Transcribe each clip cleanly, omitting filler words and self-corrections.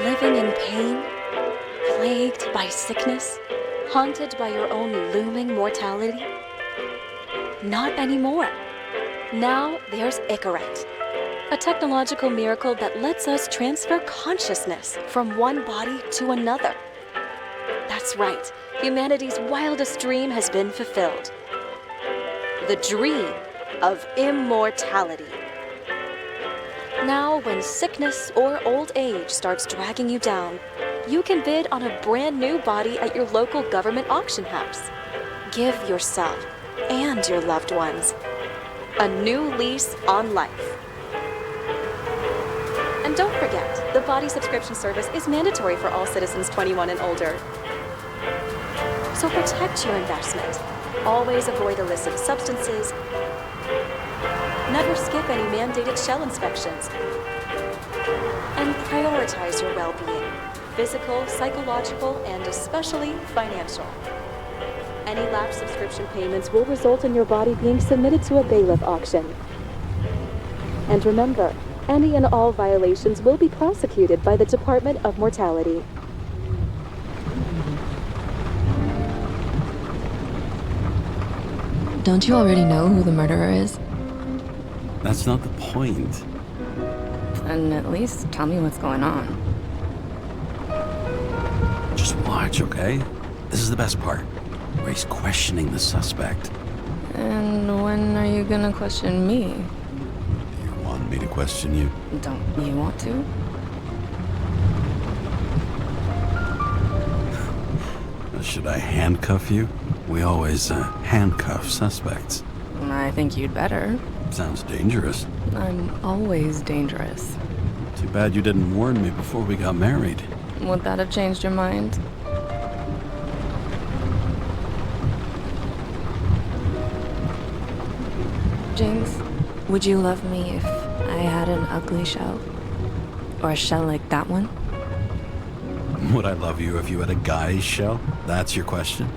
Living in pain, plagued by sickness, haunted by your own looming mortality? Not anymore. Now there's Icaret, a technological miracle that lets us transfer consciousness from one body to another. That's right, humanity's wildest dream has been fulfilled. The dream of immortality. Now, when sickness or old age starts dragging you down, you can bid on a brand new body at your local government auction house. Give yourself and your loved ones a new lease on life. And don't forget, the body subscription service is mandatory for all citizens 21 and older. So protect your investment. Always avoid illicit substances. Never skip any mandated shell inspections. And prioritize your well-being, physical, psychological, and especially financial. Any lapsed subscription payments will result in your body being submitted to a bailiff auction. And remember, any and all violations will be prosecuted by the Department of Mortality. Don't you already know who the murderer is? That's not the point. And at least tell me what's going on. Just watch, okay? This is the best part, where he's questioning the suspect. And when are you gonna question me? You want me to question you? Don't you want to? Should I handcuff you? We always handcuff suspects. I think you'd better. Sounds dangerous. I'm always dangerous. Too bad you didn't warn me before we got married. Would that have changed your mind? James, would you love me if I had an ugly shell? Or a shell like that one? Would I love you if you had a guy's shell? That's your question?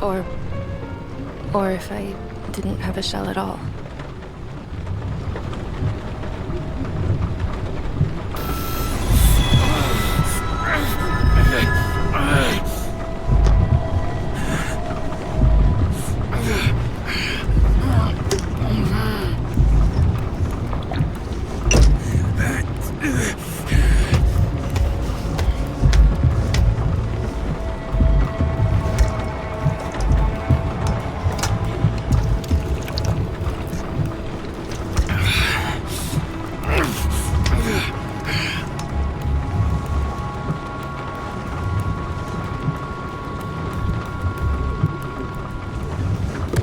Or if I didn't have a shell at all.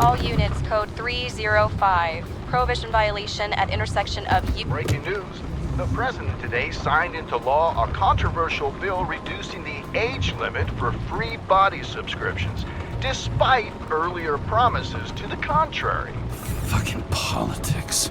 All units, code 305. Prohibition violation at intersection of Breaking news. The president today signed into law a controversial bill reducing the age limit for free body subscriptions, despite earlier promises to the contrary. Fucking politics.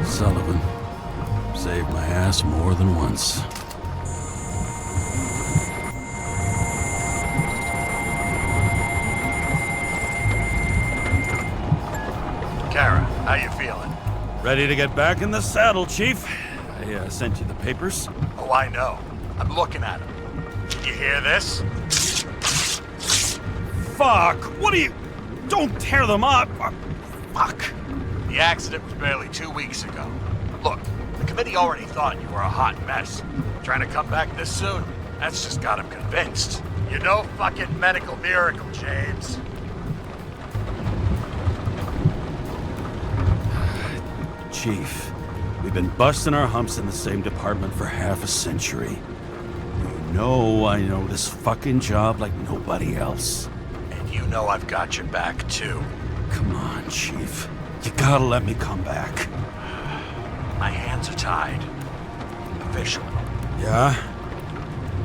Sullivan saved my ass more than once. Karra, how you feeling? Ready to get back in the saddle, Chief. I sent you the papers. Oh, I know. I'm looking at them. You hear this? Fuck! What are you... Don't tear them up! Fuck! The accident was barely 2 weeks ago. Look, the committee already thought you were a hot mess. Trying to come back this soon, that's just got them convinced. You're no fucking medical miracle, James. Chief, we've been busting our humps in the same department for half a century. You know I know this fucking job like nobody else. And you know I've got your back, too. Come on, Chief. You gotta let me come back. My hands are tied. Officially. Yeah?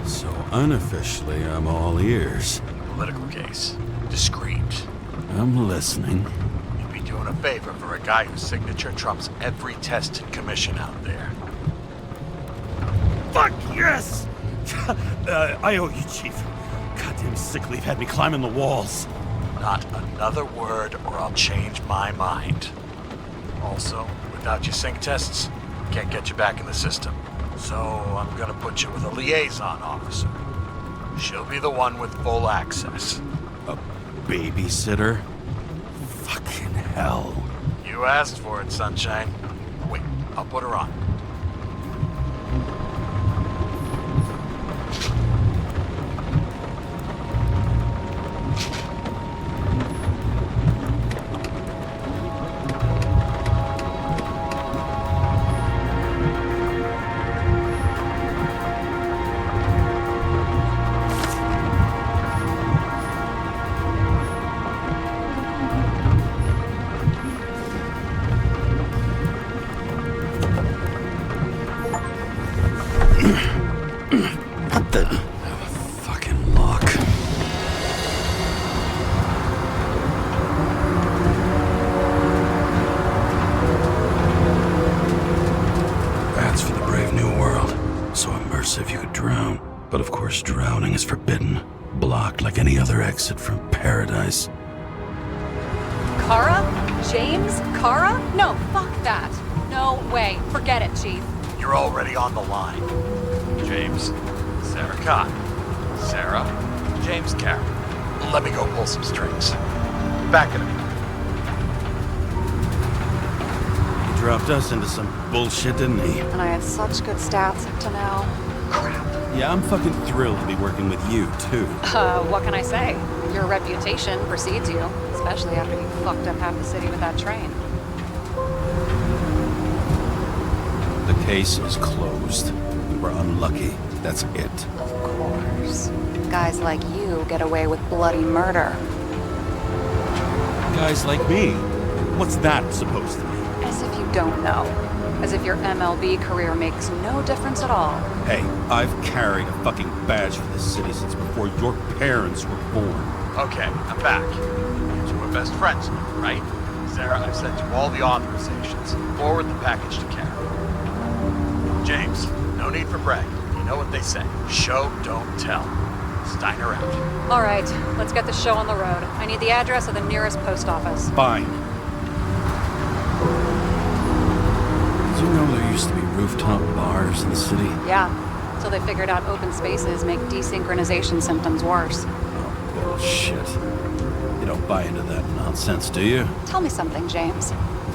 So unofficially, I'm all ears. Political case. Discreet. I'm listening. You'd be doing a favor for a guy whose signature trumps every test and commission out there. Fuck yes! I owe you, Chief. Goddamn sick leave had me climbing the walls. Not another word or I'll change my mind. Also, without your sync tests, can't get you back in the system. So I'm gonna put you with a liaison officer. She'll be the one with full access. A babysitter? Fucking hell. You asked for it, Sunshine. Wait, I'll put her on. What the? Fucking lock. That's for the brave new world. So immersive you could drown. But of course drowning is forbidden. Blocked like any other exit from paradise. Karra? James Karra? No, fuck that. No way. Forget it, Chief. You're already on the line. James, Sarah Cott. Sarah, James Karra. Let me go pull some strings. Back at him. He dropped us into some bullshit, didn't he? And I had such good stats up to now. Crap. Yeah, I'm fucking thrilled to be working with you, too. What can I say? Your reputation precedes you, especially after you fucked up half the city with that train. The case is closed. We were unlucky. That's it. Of course. Guys like you get away with bloody murder. Guys like me. What's that supposed to mean? As if you don't know. As if your MLB career makes no difference at all. Hey, I've carried a fucking badge for this city since before your parents were born. Okay, I'm back. You were best friends, right? Sarah, I've sent you all the authorizations. Forward the package to Kara. James, no need for bragging. You know what they say. Show, don't tell. Steiner out. All right, let's get the show on the road. I need the address of the nearest post office. Fine. Did you know there used to be rooftop bars in the city? Yeah, so they figured out open spaces make desynchronization symptoms worse. Oh, bullshit. You don't buy into that nonsense, do you? Tell me something, James.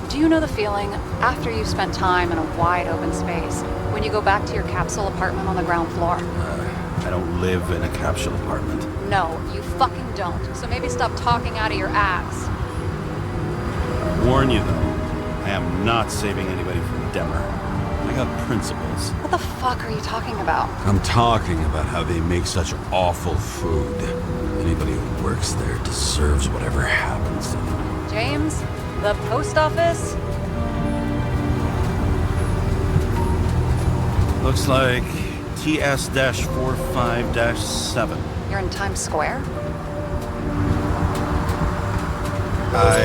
Do you know the feeling after you've spent time in a wide open space when you go back to your capsule apartment on the ground floor? I don't live in a capsule apartment. No, you fucking don't. So maybe stop talking out of your ass. Warn you, though. I am not saving anybody from Demmer. I got principles. What the fuck are you talking about? I'm talking about how they make such awful food. Anybody who works there deserves whatever happens to them. James, the post office? Looks like TS-45-7. You're in Times Square? I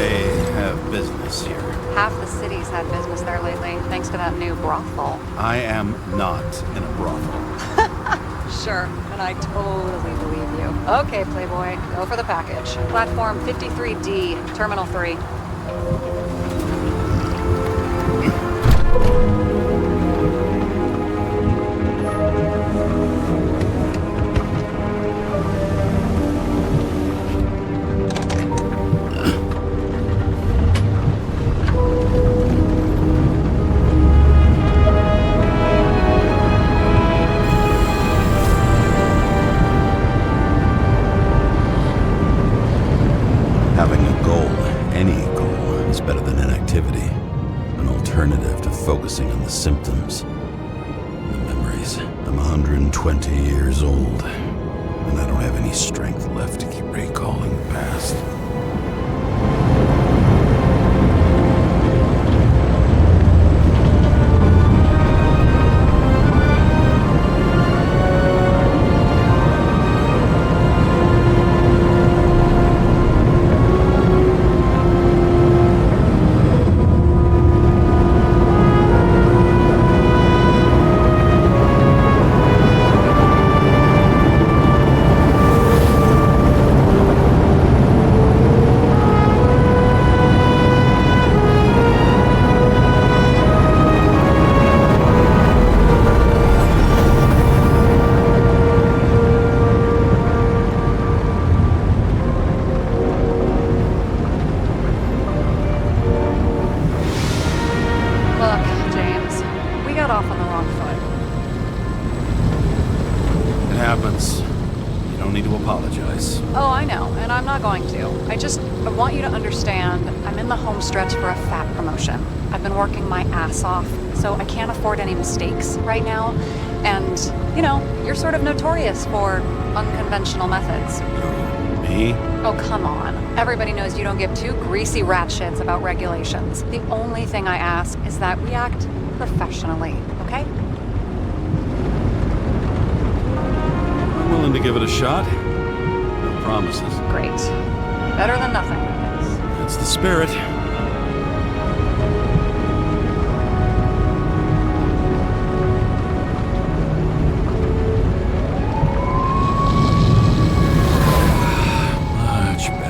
have business here. Half the city's had business there lately, thanks to that new brothel. I am not in a brothel. Sure, and I totally believe you. Okay, Playboy, go for the package. Platform 53D, Terminal 3. Having a goal, any goal, is better than inactivity. An alternative to focusing on the symptoms. The memories. I'm 120 years old, and I don't have any strength left to keep recalling the past. know, and I'm not going to. I want you to understand, I'm in the home stretch for a fat promotion. I've been working my ass off, so I can't afford any mistakes right now. And, you know, you're sort of notorious for unconventional methods. Me? Oh, come on. Everybody knows you don't give two greasy rat shits about regulations. The only thing I ask is that we act professionally, okay? I'm willing to give it a shot. No promises. Great. Better than nothing, I guess. That's the spirit. Much better.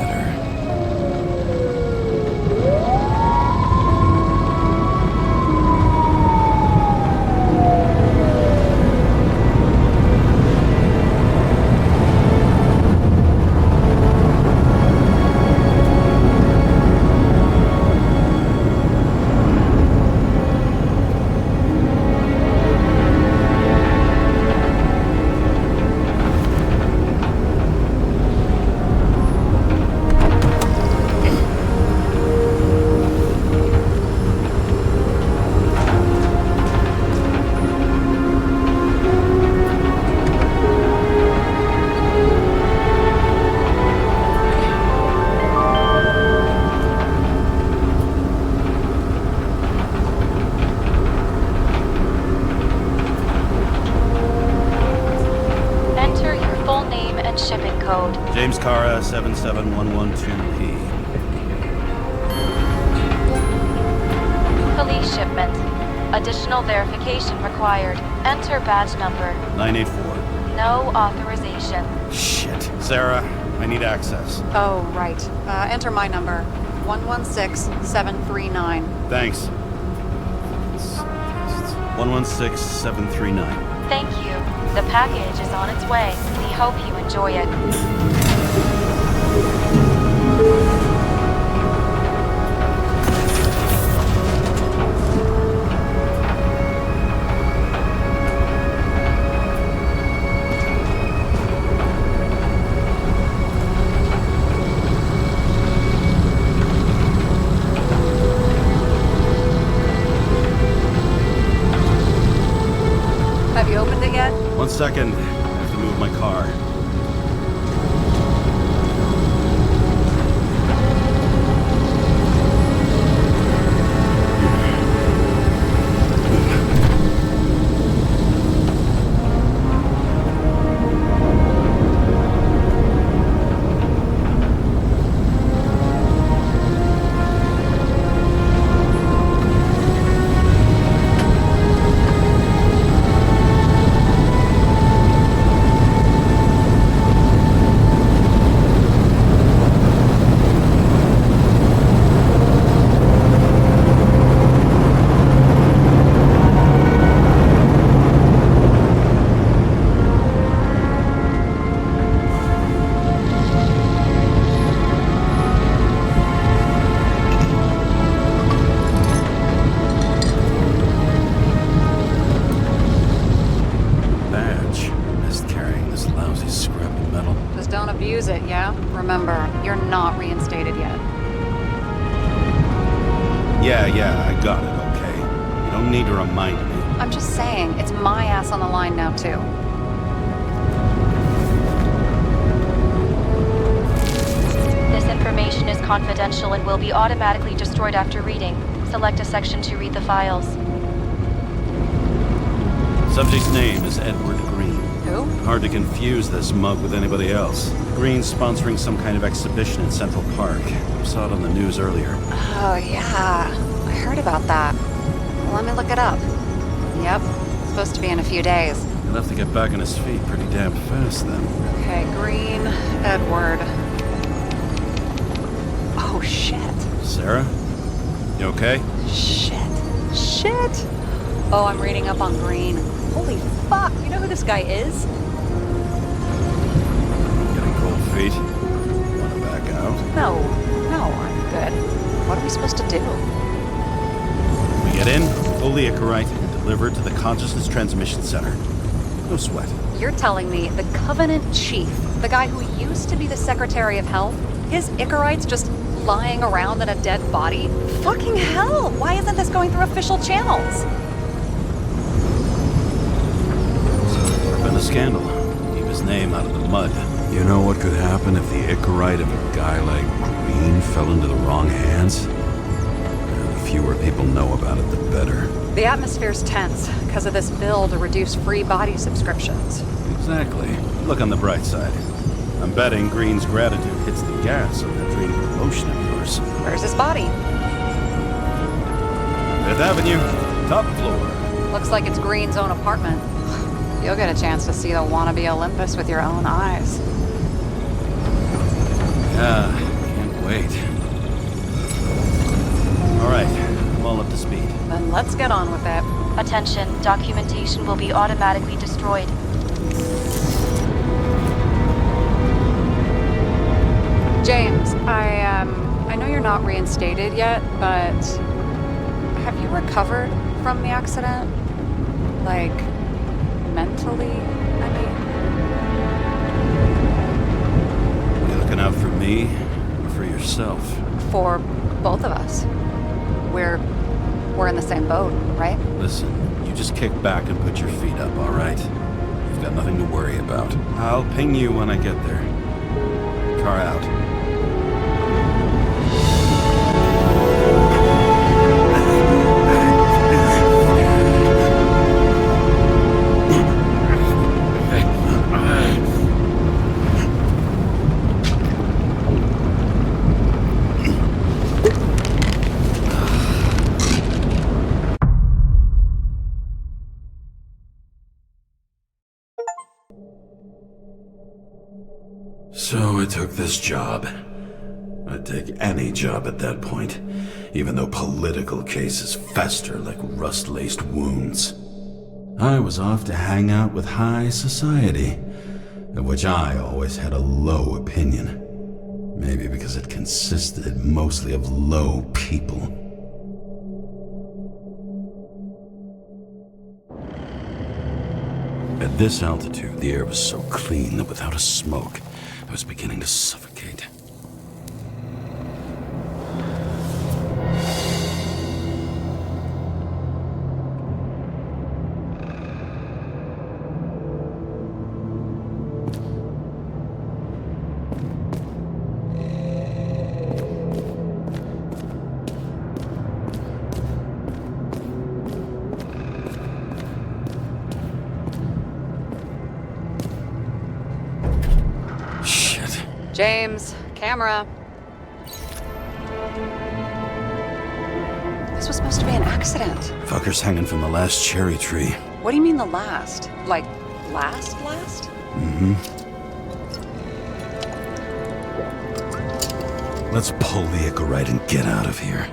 Shipping code. James Karra, 77112P. Police shipment. Additional verification required. Enter badge number. 984. No authorization. Shit. Sarah, I need access. Oh, right. Enter my number. 116739. Thanks. 116739. Thank you. The package is on its way. We hope you enjoy it. Have you opened it yet? 1 second. I have to move my car. Don't abuse it, yeah? Remember, you're not reinstated yet. Yeah, I got it, okay? You don't need to remind me. I'm just saying, it's my ass on the line now, too. This information is confidential and will be automatically destroyed after reading. Select a section to read the files. Subject's name is Edward Green. Who? Hard to confuse this mug with anybody else. Green's sponsoring some kind of exhibition in Central Park. Saw it on the news earlier. Oh, yeah. I heard about that. Well, let me look it up. Yep. Supposed to be in a few days. He'll have to get back on his feet pretty damn fast then. Okay, Green, Edward. Oh, shit. Sarah? You okay? Shit. Oh, I'm reading up on Green. Holy fuck, you know who this guy is? Getting cold feet? Wanna back out? No, I'm good. What are we supposed to do? We get in, fully ichorite, and delivered to the Consciousness Transmission Center. No sweat. You're telling me the Covenant Chief, the guy who used to be the Secretary of Health, his Icarites just lying around in a dead body? Fucking hell! Why isn't this going through official channels? There's been a scandal. Keep his name out of the mud. You know what could happen if the Icarite of a guy like Green fell into the wrong hands? The fewer people know about it, the better. The atmosphere's tense because of this bill to reduce free body subscriptions. Exactly. Look on the bright side. I'm betting Green's gratitude hits the gas on that dream promotion of yours. Where's his body? Fifth Avenue, top floor. Looks like it's Green's own apartment. You'll get a chance to see the wannabe Olympus with your own eyes. Yeah, can't wait. All right, I'm all up to speed. Then let's get on with it. Attention, documentation will be automatically destroyed. James, I know you're not reinstated yet, but have you recovered from the accident? Like, mentally, I mean? You looking out for me or for yourself? For both of us. We're in the same boat, right? Listen, you just kick back and put your feet up, all right? You've got nothing to worry about. I'll ping you when I get there. Car out. So I took this job. I'd take any job at that point, even though political cases fester like rust-laced wounds. I was off to hang out with high society, of which I always had a low opinion. Maybe because it consisted mostly of low people. At this altitude, the air was so clean that without a smoke, I was beginning to suffocate. James, camera. This was supposed to be an accident. Fucker's hanging from the last cherry tree. What do you mean the last? Like, last? Mm-hmm. Let's pull the Icarite and get out of here.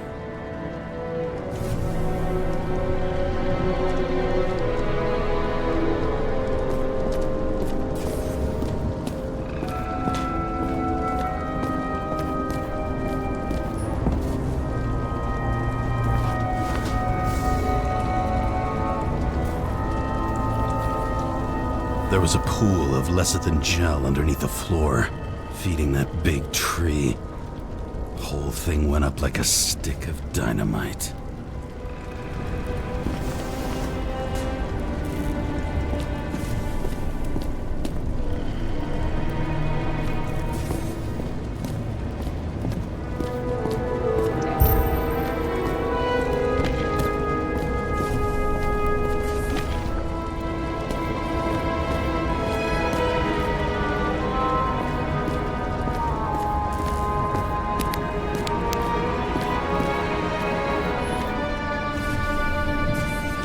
There was a pool of lecithin gel underneath the floor, feeding that big tree. The whole thing went up like a stick of dynamite.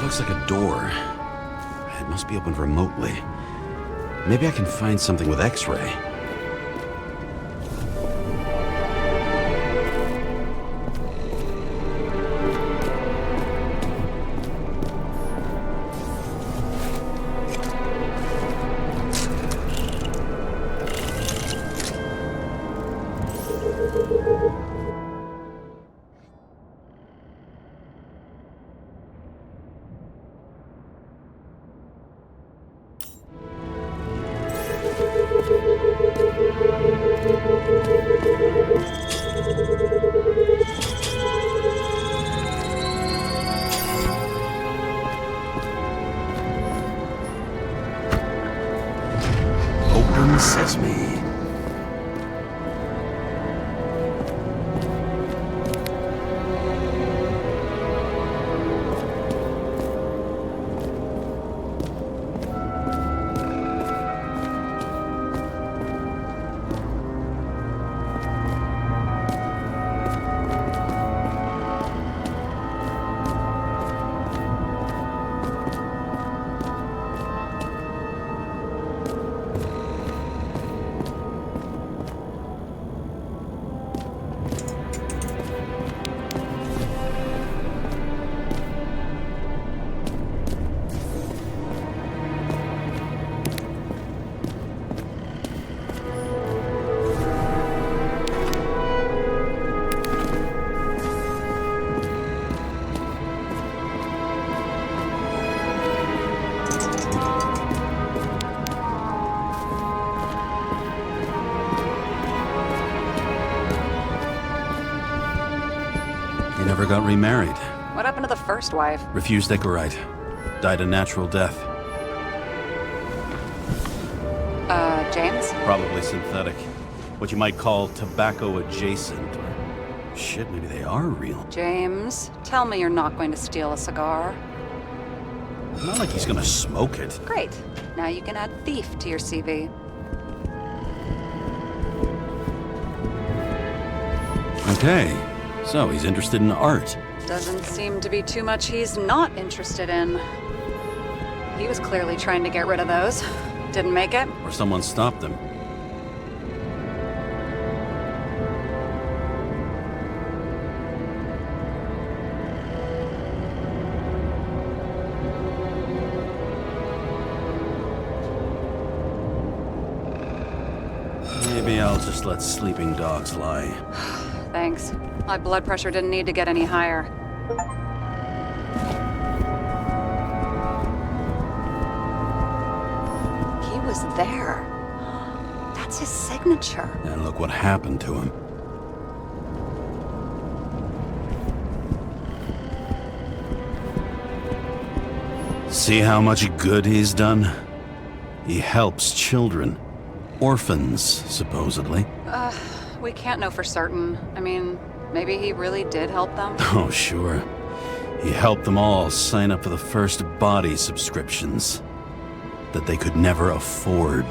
Looks like a door. It must be opened remotely. Maybe I can find something with X-ray. never got remarried. What happened to the first wife? Refused Icarite. Died a natural death. James? Probably synthetic. What you might call tobacco adjacent. Or shit, maybe they are real. James, tell me you're not going to steal a cigar. Not like he's gonna smoke it. Great. Now you can add thief to your CV. Okay, so he's interested in art. Doesn't seem to be too much he's not interested in. He was clearly trying to get rid of those. Didn't make it. Or someone stopped him. Maybe I'll just let sleeping dogs lie. Thanks. My blood pressure didn't need to get any higher. He was there. That's his signature. And look what happened to him. See how much good he's done? He helps children. Orphans, supposedly. We can't know for certain. I mean, maybe he really did help them. Oh, sure. He helped them all sign up for the first body subscriptions that they could never afford.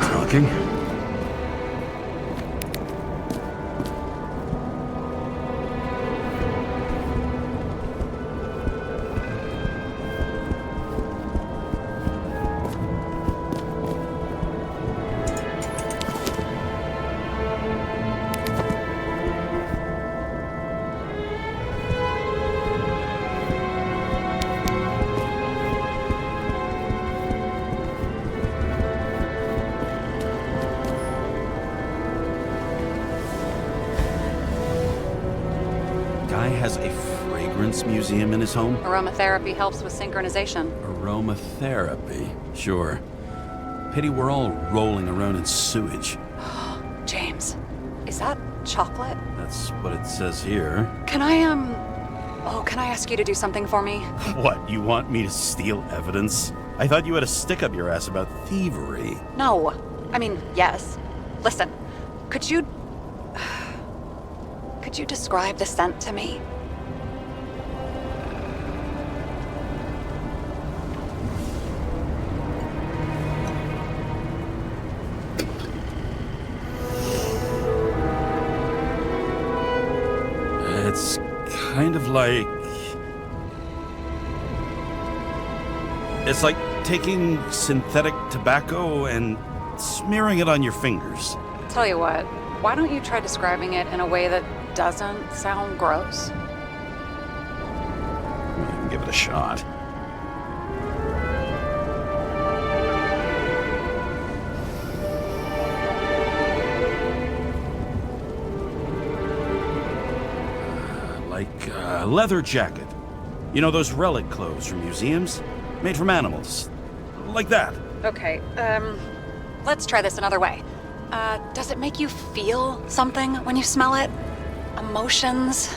Talking. Guy has a fragrance museum in his home? Aromatherapy helps with synchronization. Aromatherapy, sure. Pity we're all rolling around in sewage. James, is that chocolate? That's what it says here. Can I ask you to do something for me? What, you want me to steal evidence? I thought you had a stick up your ass about thievery. No. I mean, yes. Listen, could you describe the scent to me? It's kind of like... It's like taking synthetic tobacco and smearing it on your fingers. Tell you what, why don't you try describing it in a way that doesn't sound gross? I can give it a shot. Like a leather jacket. You know those relic clothes from museums? Made from animals. Like that. Okay, let's try this another way. Does it make you feel something when you smell it? Emotions?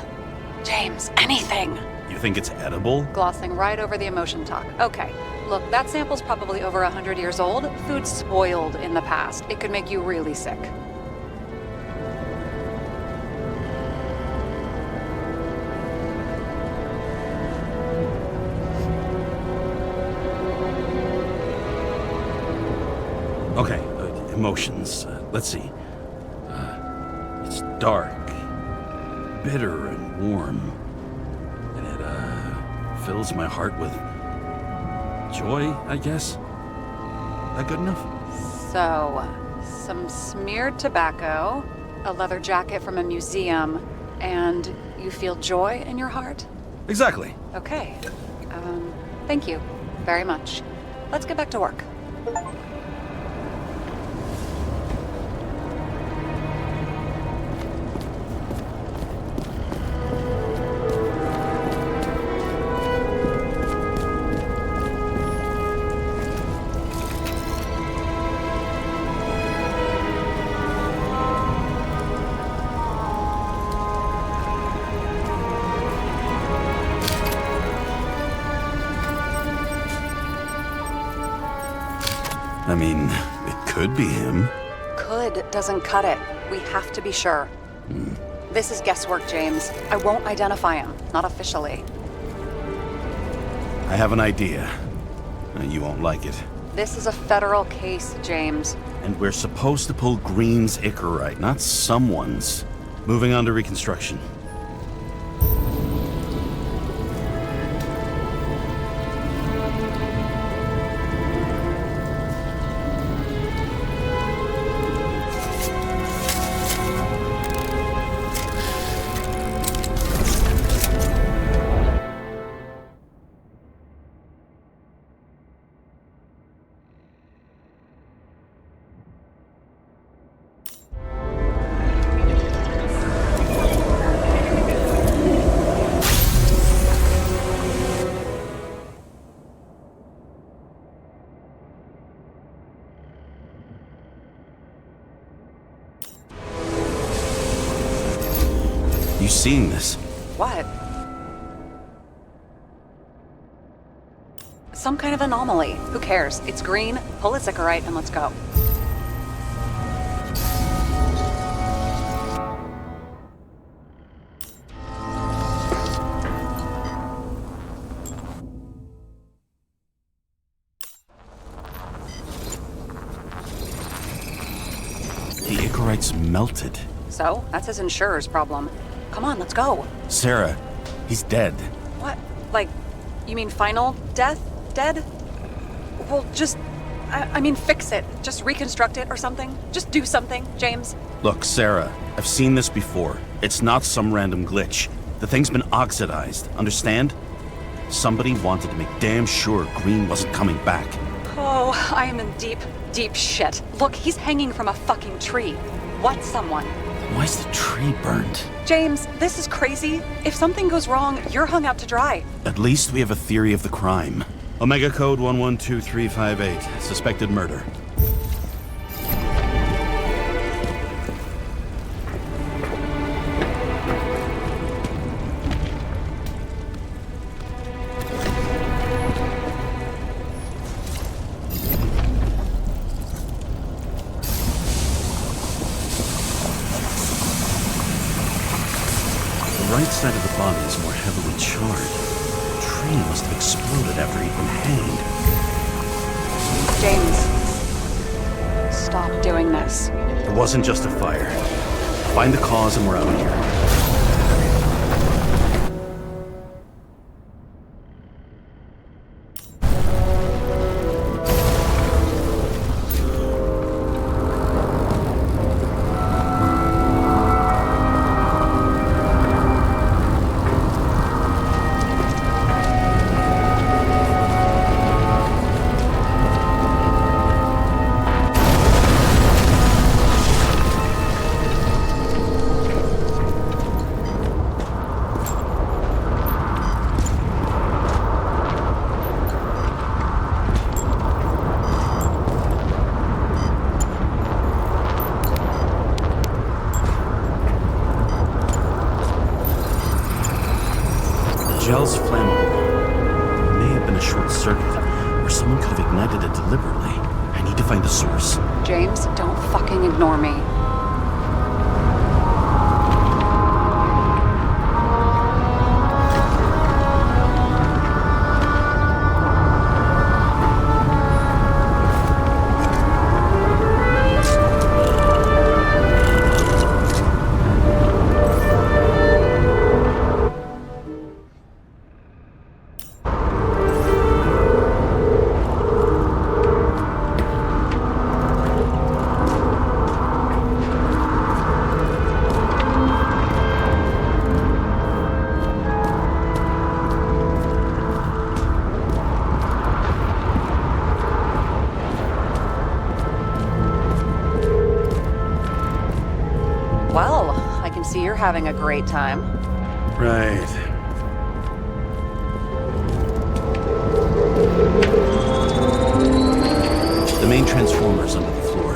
James, anything. You think it's edible? Glossing right over the emotion talk. Okay, look, that sample's probably over 100 years old. Food spoiled in the past. It could make you really sick. Okay, emotions. Let's see. It's dark, bitter and warm, and it fills my heart with joy, I guess. That good enough? So, some smeared tobacco, a leather jacket from a museum, and you feel joy in your heart? Exactly. Okay. Thank you very much. Let's get back to work. I mean, it could be him. Could doesn't cut it. We have to be sure. This is guesswork, James. I won't identify him. Not officially. I have an idea. You won't like it. This is a federal case, James. And we're supposed to pull Green's Icarite, not someone's. Moving on to reconstruction. You seeing this? What? Some kind of anomaly. Who cares? It's green, pull its Icarite, and let's go. The Icarite's melted. So, that's his insurer's problem. Come on, let's go. Sarah, he's dead. What? Like, you mean final death? Dead? Well, just... I mean, fix it. Just reconstruct it or something. Just do something, James. Look, Sarah, I've seen this before. It's not some random glitch. The thing's been oxidized, understand? Somebody wanted to make damn sure Green wasn't coming back. Oh, I am in deep, deep shit. Look, he's hanging from a fucking tree. What's someone? Why's the tree burned? James, this is crazy. If something goes wrong, you're hung out to dry. At least we have a theory of the crime. Omega code 112358. Suspected murder. The right side of the body is more heavily charred. The tree must have exploded after he'd been hanged. James, stop doing this. It wasn't just a fire. Find the cause and we're out of here. Gel's flammable. It may have been a short circuit, or someone could have ignited it deliberately. I need to find the source. James, don't fucking ignore me. Well, I can see you're having a great time. Right. The main transformer's under the floor.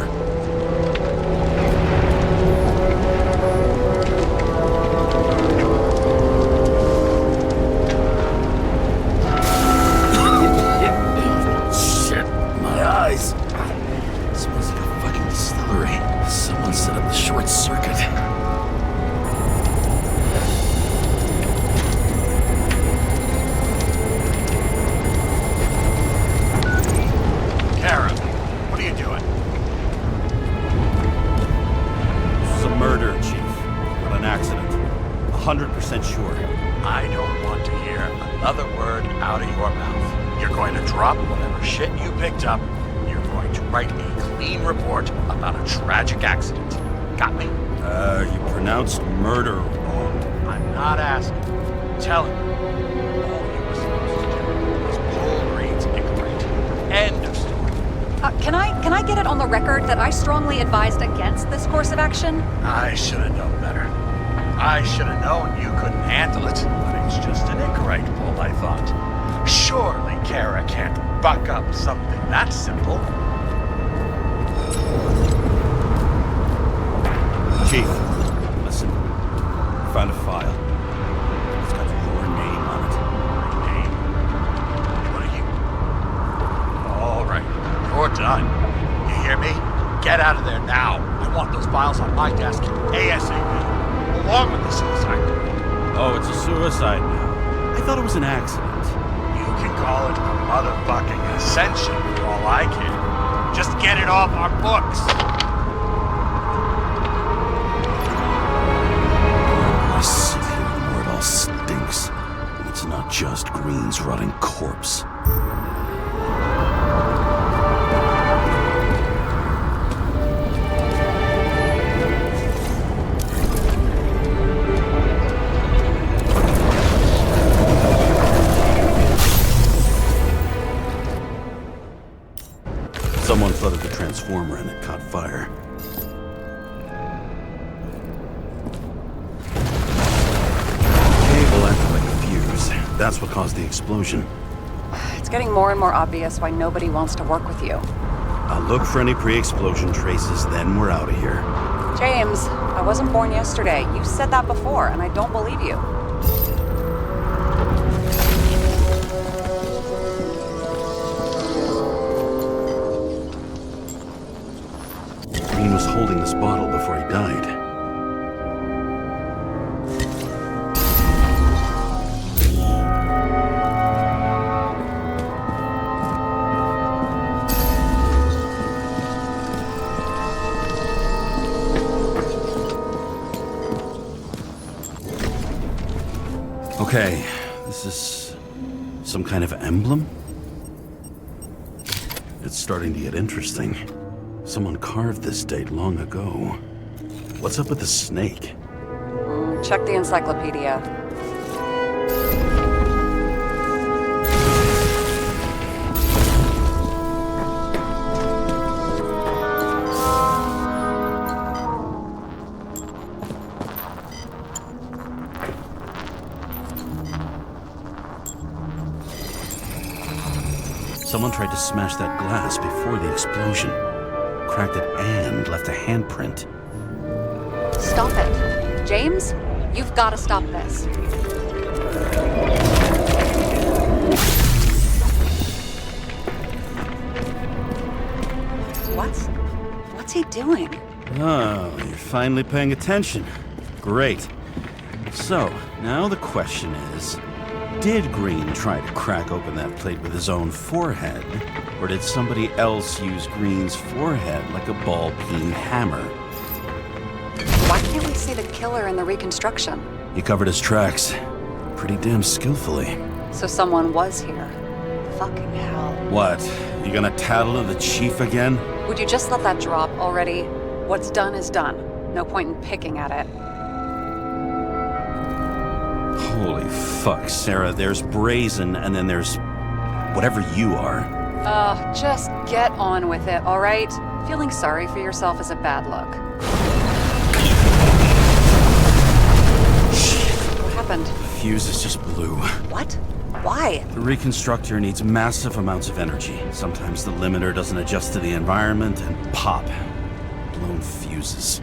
Shit, my eyes. going to drop whatever shit you picked up. You're going to write a clean report about a tragic accident. Got me? You pronounced murder wrong. I'm not asking. I'm telling you. All you were supposed to do was pull Green's ignorant. End of story. Can I get it on the record that I strongly advised against this course of action? I should have known better. I should have known you couldn't handle it, but it's just an ignorant pull, I thought. Surely Karra can't buck up something that simple. Chief, listen. I found a file. It's got your name on it. My name? What are you? All right, you're done. You hear me? Get out of there now. I want those files on my desk ASAP, along with the suicide note. Oh, it's a suicide now. I thought it was an accident. You can call it a motherfucking ascension for all I care. Just get it off our books. I sit here where it all stinks, and it's not just Green's rotting corpse. Someone flooded the transformer and it caught fire. Cable acted like a fuse. That's what caused the explosion. It's getting more and more obvious why nobody wants to work with you. I'll look for any pre-explosion traces, then we're out of here. James, I wasn't born yesterday. You said that before, and I don't believe you. Green was holding this bottle before he died. Okay, this is some kind of emblem? It's starting to get interesting. Someone carved this date long ago. What's up with the snake? Check the encyclopedia. Someone tried to smash that glass before the explosion. Cracked it and left a handprint. Stop it. James, you've got to stop this. What's he doing? Oh, you're finally paying attention. Great. So, now the question is, did Green try to crack open that plate with his own forehead? Or did somebody else use Green's forehead like a ball-peen hammer? Why can't we see the killer in the reconstruction? He covered his tracks pretty damn skillfully. So someone was here. Fucking hell. What? You gonna tattle to the chief again? Would you just let that drop already? What's done is done. No point in picking at it. Holy fuck, Sarah. There's brazen, and then there's whatever you are. Just get on with it, all right? Feeling sorry for yourself is a bad look. What happened? The fuse is just blue. What? Why? The reconstructor needs massive amounts of energy. Sometimes the limiter doesn't adjust to the environment, and pop. Blown fuses.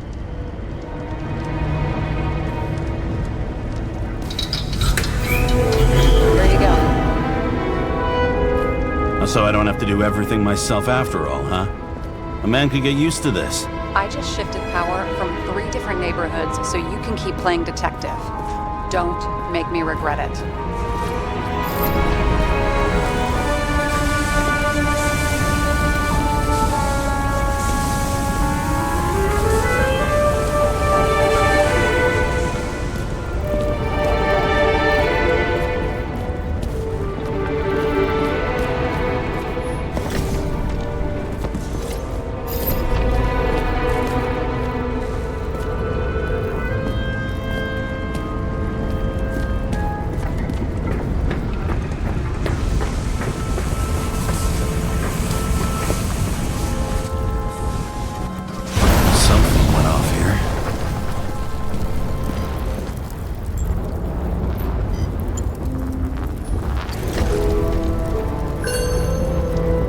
There you go. So I don't have to do everything myself after all, huh? A man could get used to this. I just shifted power from 3 different neighborhoods so you can keep playing detective. Don't make me regret it.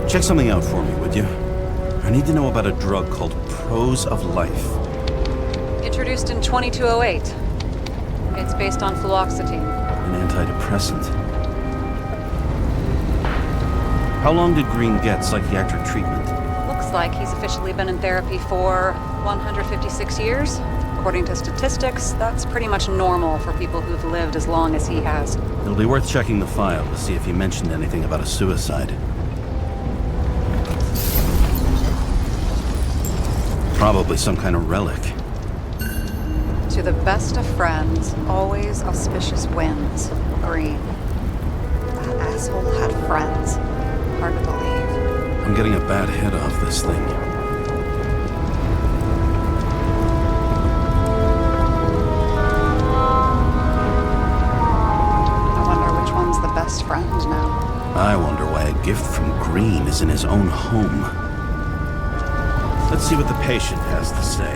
Check something out for me, would you? I need to know about a drug called Prose of Life. Introduced in 2208. It's based on fluoxetine. An antidepressant. How long did Green get psychiatric treatment? Looks like he's officially been in therapy for 156 years. According to statistics, that's pretty much normal for people who've lived as long as he has. It'll be worth checking the file to see if he mentioned anything about a suicide. Probably some kind of relic. To the best of friends, always auspicious winds. Green. That asshole had friends. Hard to believe. I'm getting a bad hit off this thing. I wonder which one's the best friend now. I wonder why a gift from Green is in his own home. Let's see what the patient has to say.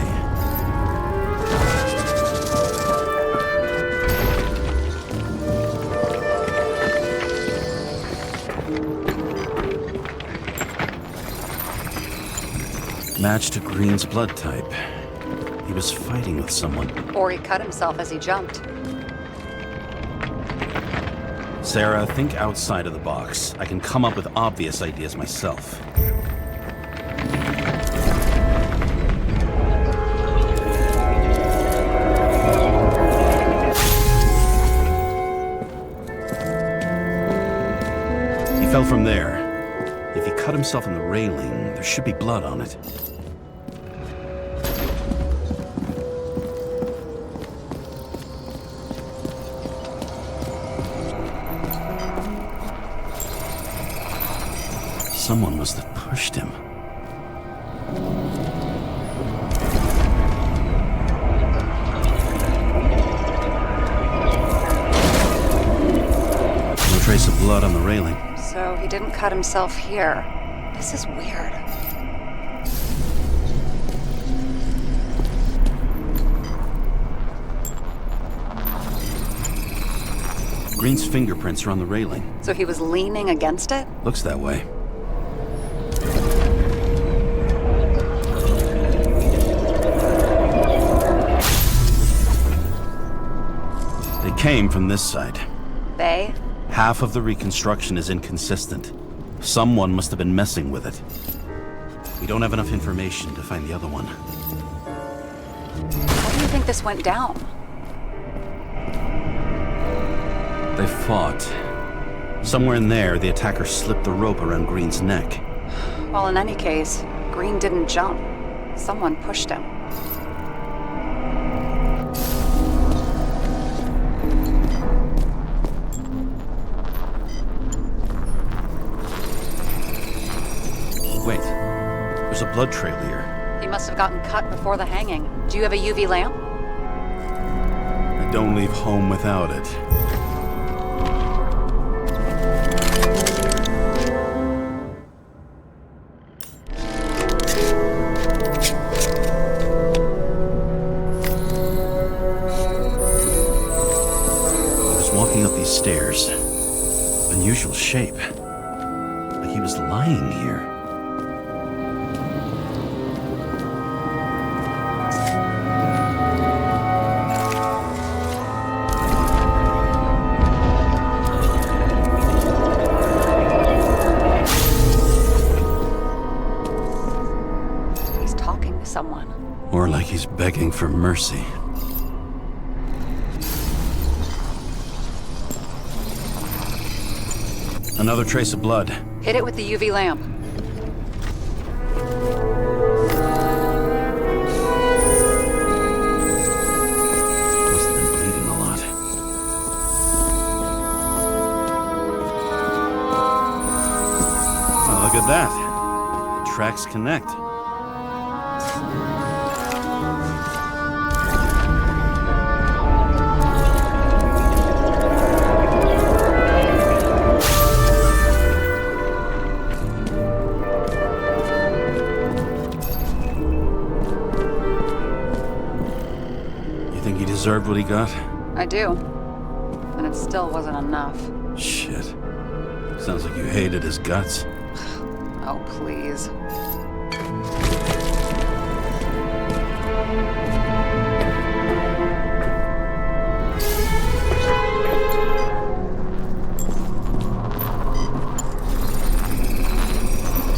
Match to Green's blood type. He was fighting with someone. Or he cut himself as he jumped. Sarah, think outside of the box. I can come up with obvious ideas myself. He fell from there. If he cut himself in the railing, there should be blood on it. Someone must have pushed him. No trace of blood on the railing. So he didn't cut himself here. This is weird. Green's fingerprints are on the railing. So he was leaning against it? Looks that way. They came from this side. They? Half of the reconstruction is inconsistent. Someone must have been messing with it. We don't have enough information to find the other one. How do you think this went down? They fought. Somewhere in there, the attacker slipped the rope around Green's neck. Well, in any case, Green didn't jump. Someone pushed him. Wait, there's a blood trail here. He must have gotten cut before the hanging. Do you have a UV lamp? I don't leave home without it. He was walking up these stairs. Unusual shape. Like he was lying here. Someone. Or like he's begging for mercy. Another trace of blood. Hit it with the UV lamp. Must have been bleeding a lot. Oh, look at that. The tracks connect. Deserved what he got? I do. And it still wasn't enough. Shit. Sounds like you hated his guts. Oh, please.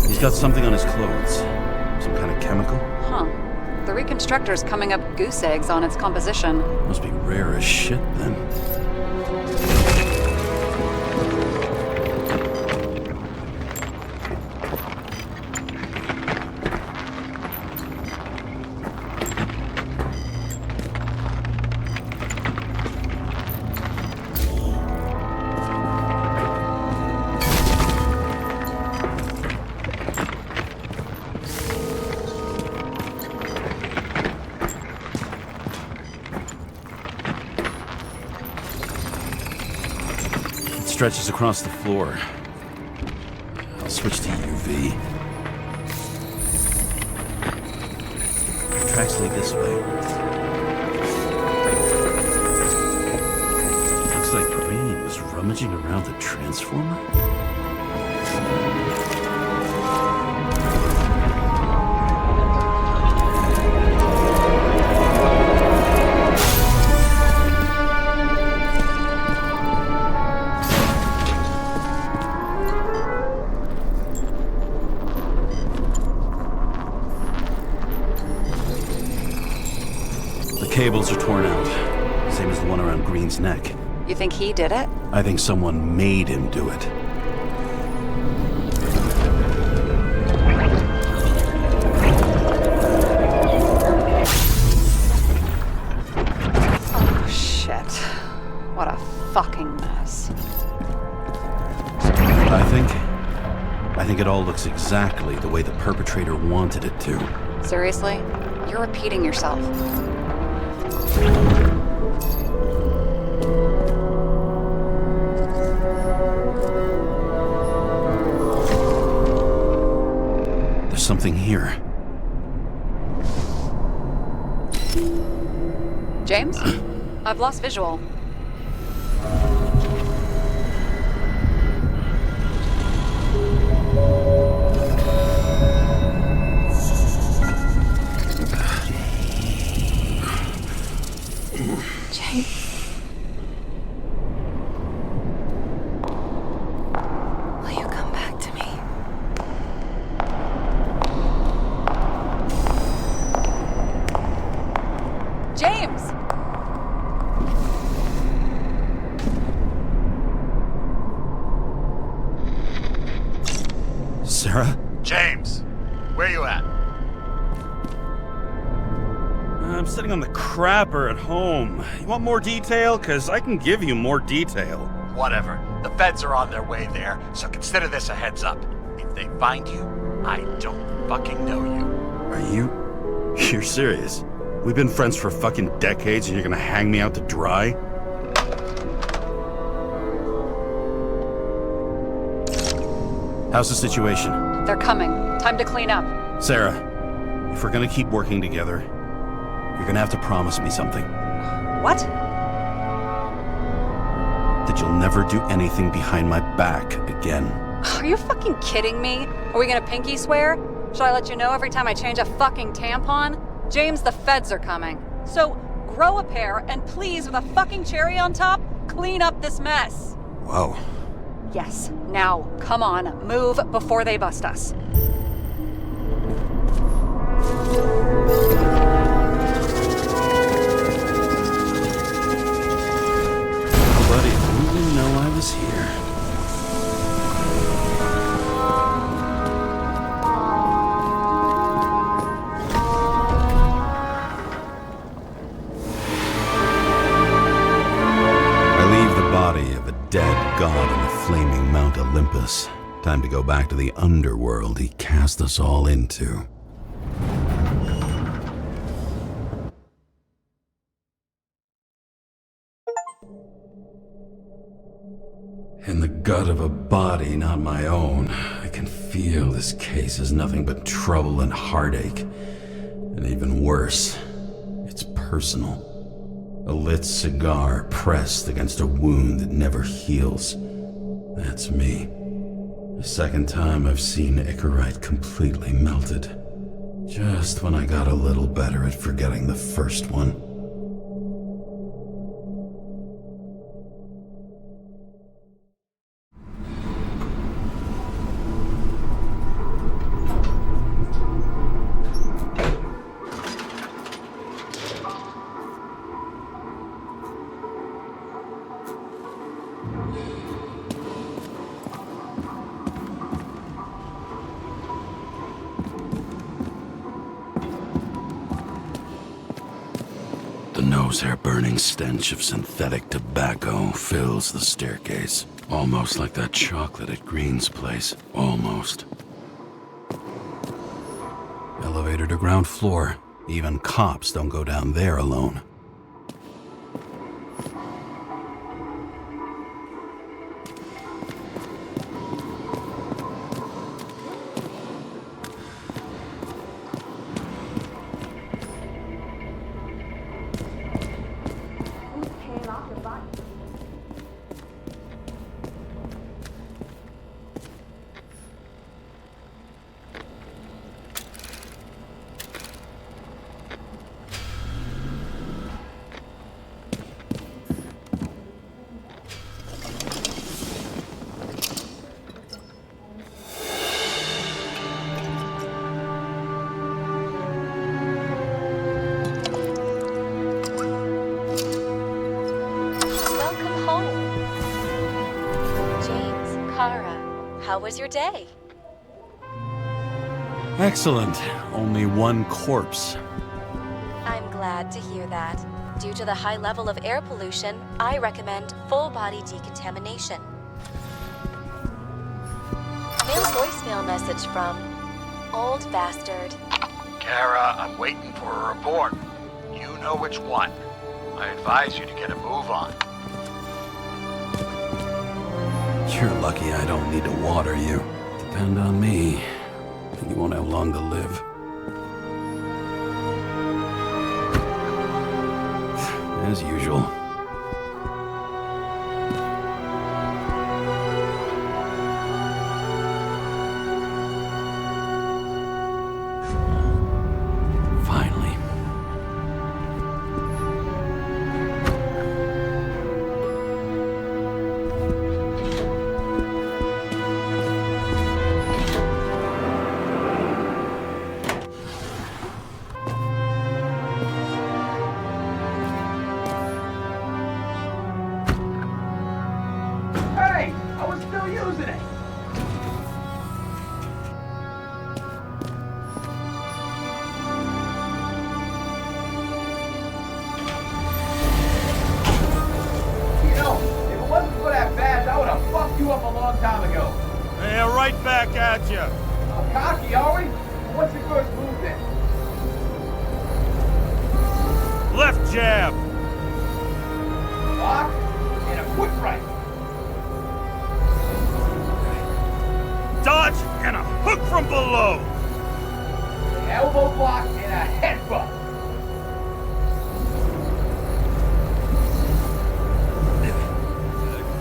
He's got something on his clothes. Some kind of chemical? Huh. The reconstructor's coming up goose eggs on its composition. Must be rare as shit, then. Stretches across the floor. I'll switch to UV. Tracks lead this way. Looks like Green was rummaging around the transformer. Cables are torn out, same as the one around Green's neck. You think he did it? I think someone made him do it. Oh, shit. What a fucking mess. I think it all looks exactly the way the perpetrator wanted it to. Seriously? You're repeating yourself. There's something here. James? I've lost visual. Will you come back to me? James! Sarah? James, where you at? I'm sitting on the crapper at home. You want more detail? 'Cause I can give you more detail. Whatever. The feds are on their way there, so consider this a heads up. If they find you, I don't fucking know you. Are you? You're serious? We've been friends for fucking decades and you're gonna hang me out to dry? How's the situation? They're coming. Time to clean up. Sarah, if we're gonna keep working together, you're gonna have to promise me something. What? That you'll never do anything behind my back again. Are you fucking kidding me? Are we gonna pinky swear? Should I let you know every time I change a fucking tampon? James, the feds are coming. So, grow a pair, and please, with a fucking cherry on top, clean up this mess. Whoa. Yes, now, come on, move before they bust us. Buddy, didn't you know I was here? Dead god on the flaming Mount Olympus. Time to go back to the underworld he cast us all into. In the gut of a body not my own, I can feel this case is nothing but trouble and heartache. And even worse, it's personal. A lit cigar pressed against a wound that never heals. That's me. The second time I've seen Icarite completely melted. Just when I got a little better at forgetting the first one. The nose-hair-burning stench of synthetic tobacco fills the staircase. Almost like that chocolate at Green's place. Almost. Elevator to ground floor. Even cops don't go down there alone. Welcome home. James Karra, how was your day? Excellent. Only one corpse. I'm glad to hear that. Due to the high level of air pollution, I recommend full-body decontamination. New voicemail message from Old Bastard. Kara, I'm waiting for a report. You know which one. I advise you to get a move on. You're lucky I don't need to water you. Depend on me. You won't have long to live. As usual. Finally. Hey, I was still using it. You know, if it wasn't for that badge, I would have fucked you up a long time ago. Yeah, right back at you. Cocky, are we? What's your first move then? Left jab. Block and a quick right. Dodge and a hook from below. An elbow block and a headbutt.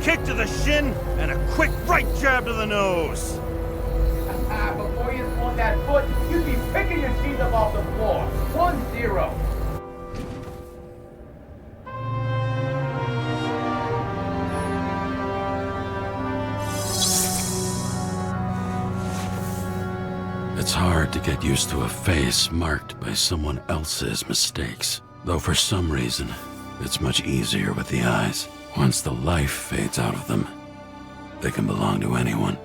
Kick to the shin and a quick right jab to the nose. Before you swung that foot, you'd be picking your teeth up off the floor. 1-0. It's hard to get used to a face marked by someone else's mistakes. Though for some reason, it's much easier with the eyes. Once the life fades out of them, they can belong to anyone.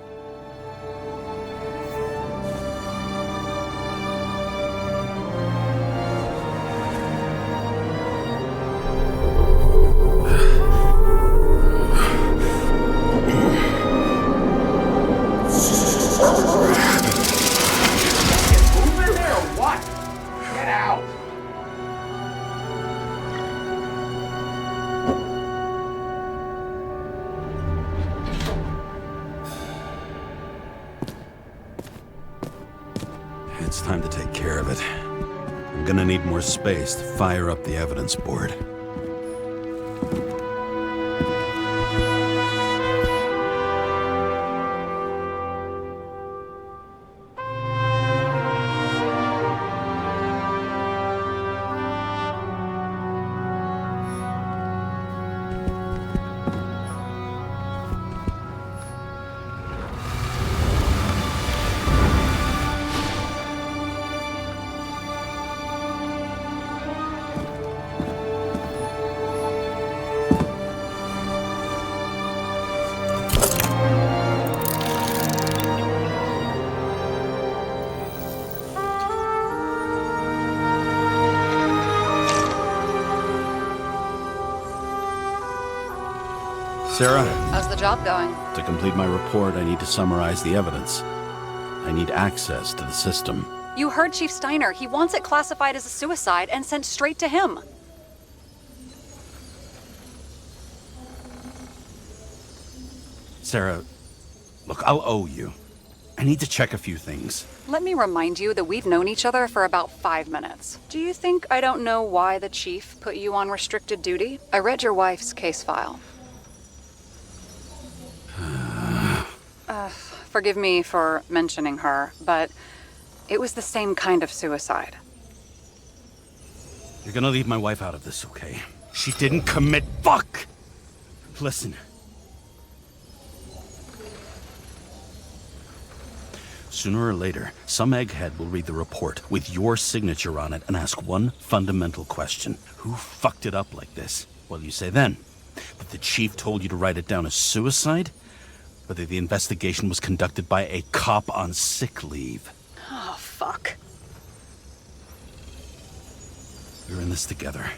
Moving there or what? Get out. It's time to take care of it. I'm gonna need more space to fire up the evidence board. Sarah, How's the job going? to complete my report, I need to summarize the evidence. I need access to the system. You heard Chief Steiner. He wants it classified as a suicide and sent straight to him. Sarah, look, I'll owe you. I need to check a few things. Let me remind you that we've known each other for about 5 minutes. Do you think I don't know why the chief put you on restricted duty? I read your wife's case file. Forgive me for mentioning her, but it was the same kind of suicide. You're gonna leave my wife out of this, okay? She didn't commit. Fuck! Listen. Sooner or later, some egghead will read the report with your signature on it and ask one fundamental question. Who fucked it up like this? What will you say then? That the chief told you to write it down as suicide? Whether the investigation was conducted by a cop on sick leave? Oh, fuck. We're in this together.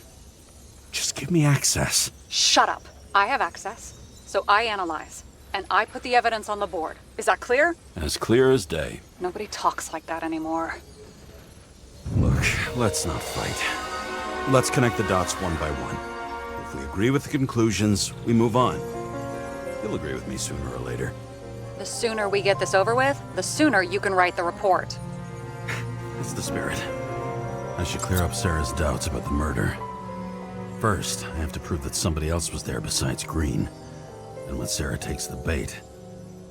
Just give me access. Shut up. I have access, so I analyze. And I put the evidence on the board. Is that clear? As clear as day. Nobody talks like that anymore. Look, let's not fight. Let's connect the dots one by one. If we agree with the conclusions, we move on. You'll agree with me sooner or later. The sooner we get this over with, the sooner you can write the report. That's the spirit. I should clear up Sarah's doubts about the murder. First, I have to prove that somebody else was there besides Green. And when Sarah takes the bait,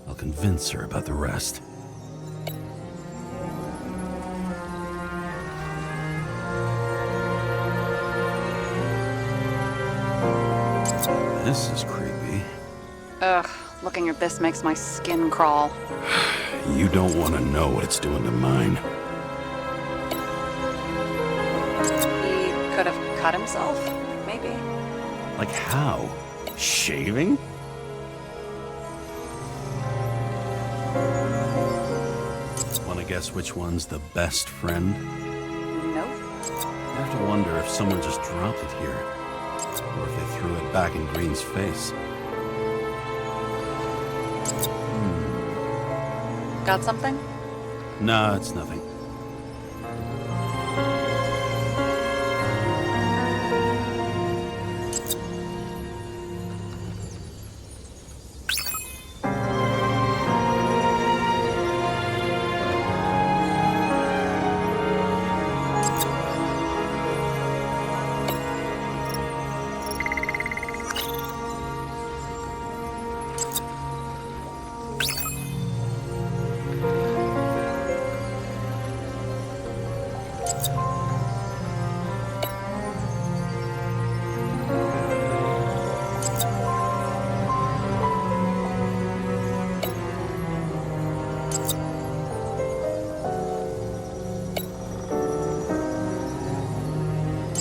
I'll convince her about the rest. This is creepy. Ugh, looking at this makes my skin crawl. You don't want to know what it's doing to mine. He could have cut himself, maybe. Like how? Shaving? Want to guess which one's the best friend? Nope. I have to wonder if someone just dropped it here. Or if they threw it back in Green's face. Got something? Nah, it's nothing.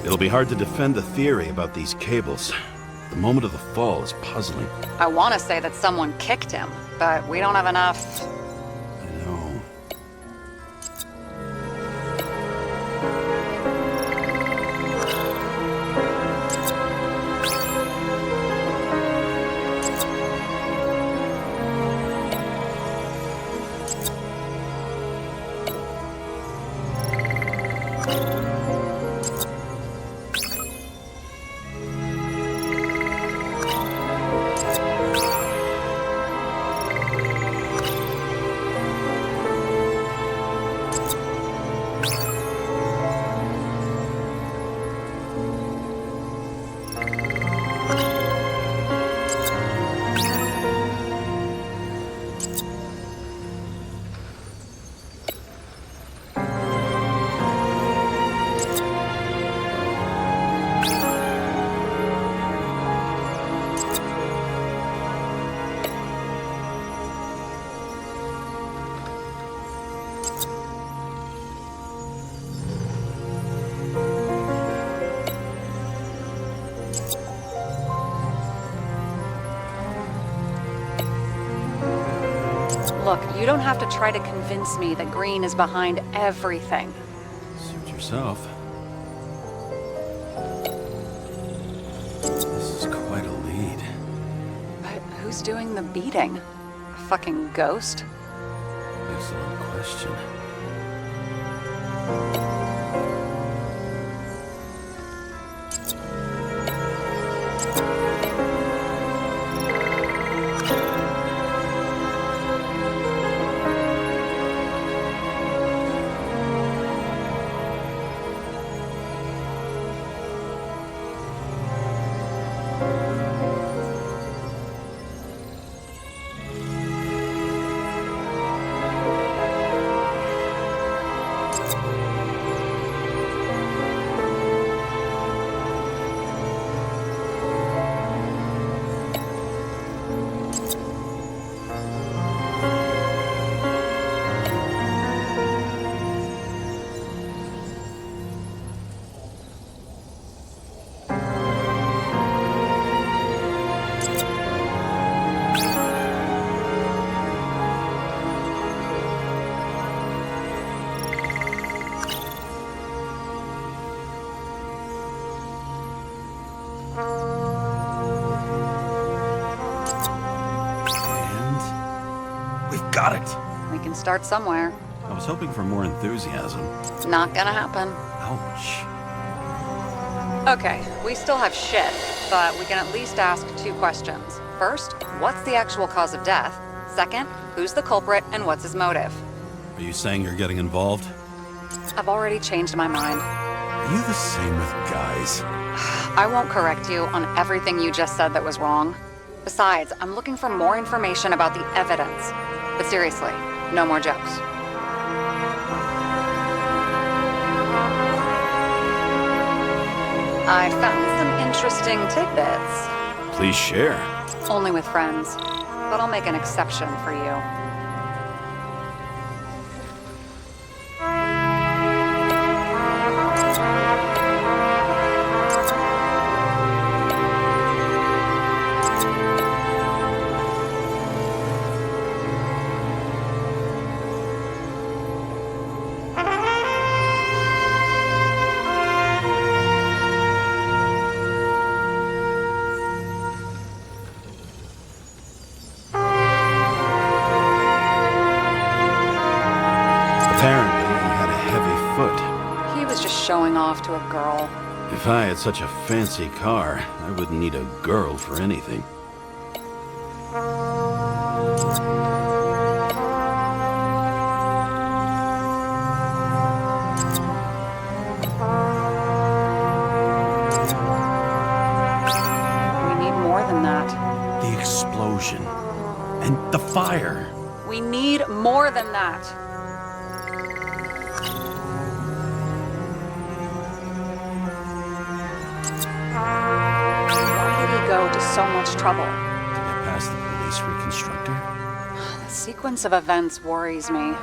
It'll be hard to defend the theory about these cables. The moment of the fall is puzzling. I want to say that someone kicked him, but we don't have enough. I know. Look, you don't have to try to convince me that Green is behind everything. Suit yourself. This is quite a lead. But Who's doing the beating? A fucking ghost? Excellent question. We've got it! We can start somewhere. I was hoping for more enthusiasm. Not gonna happen. Ouch. Okay, we still have shit, but we can at least ask 2 questions. First, what's the actual cause of death? Second, who's the culprit and what's his motive? Are you saying you're getting involved? I've already changed my mind. Are you the same with guys? I won't correct you on everything you just said that was wrong. Besides, I'm looking for more information about the evidence. But seriously, no more jokes. I found some interesting tidbits. Please share. Only with friends. But I'll make an exception for you. Apparently, he had a heavy foot. He was just showing off to a girl. If I had such a fancy car, I wouldn't need a girl for anything. We need more than that. The explosion. And the fire. We need more than that. Why did he go to so much trouble? To get past the police reconstructor? The sequence of events worries me.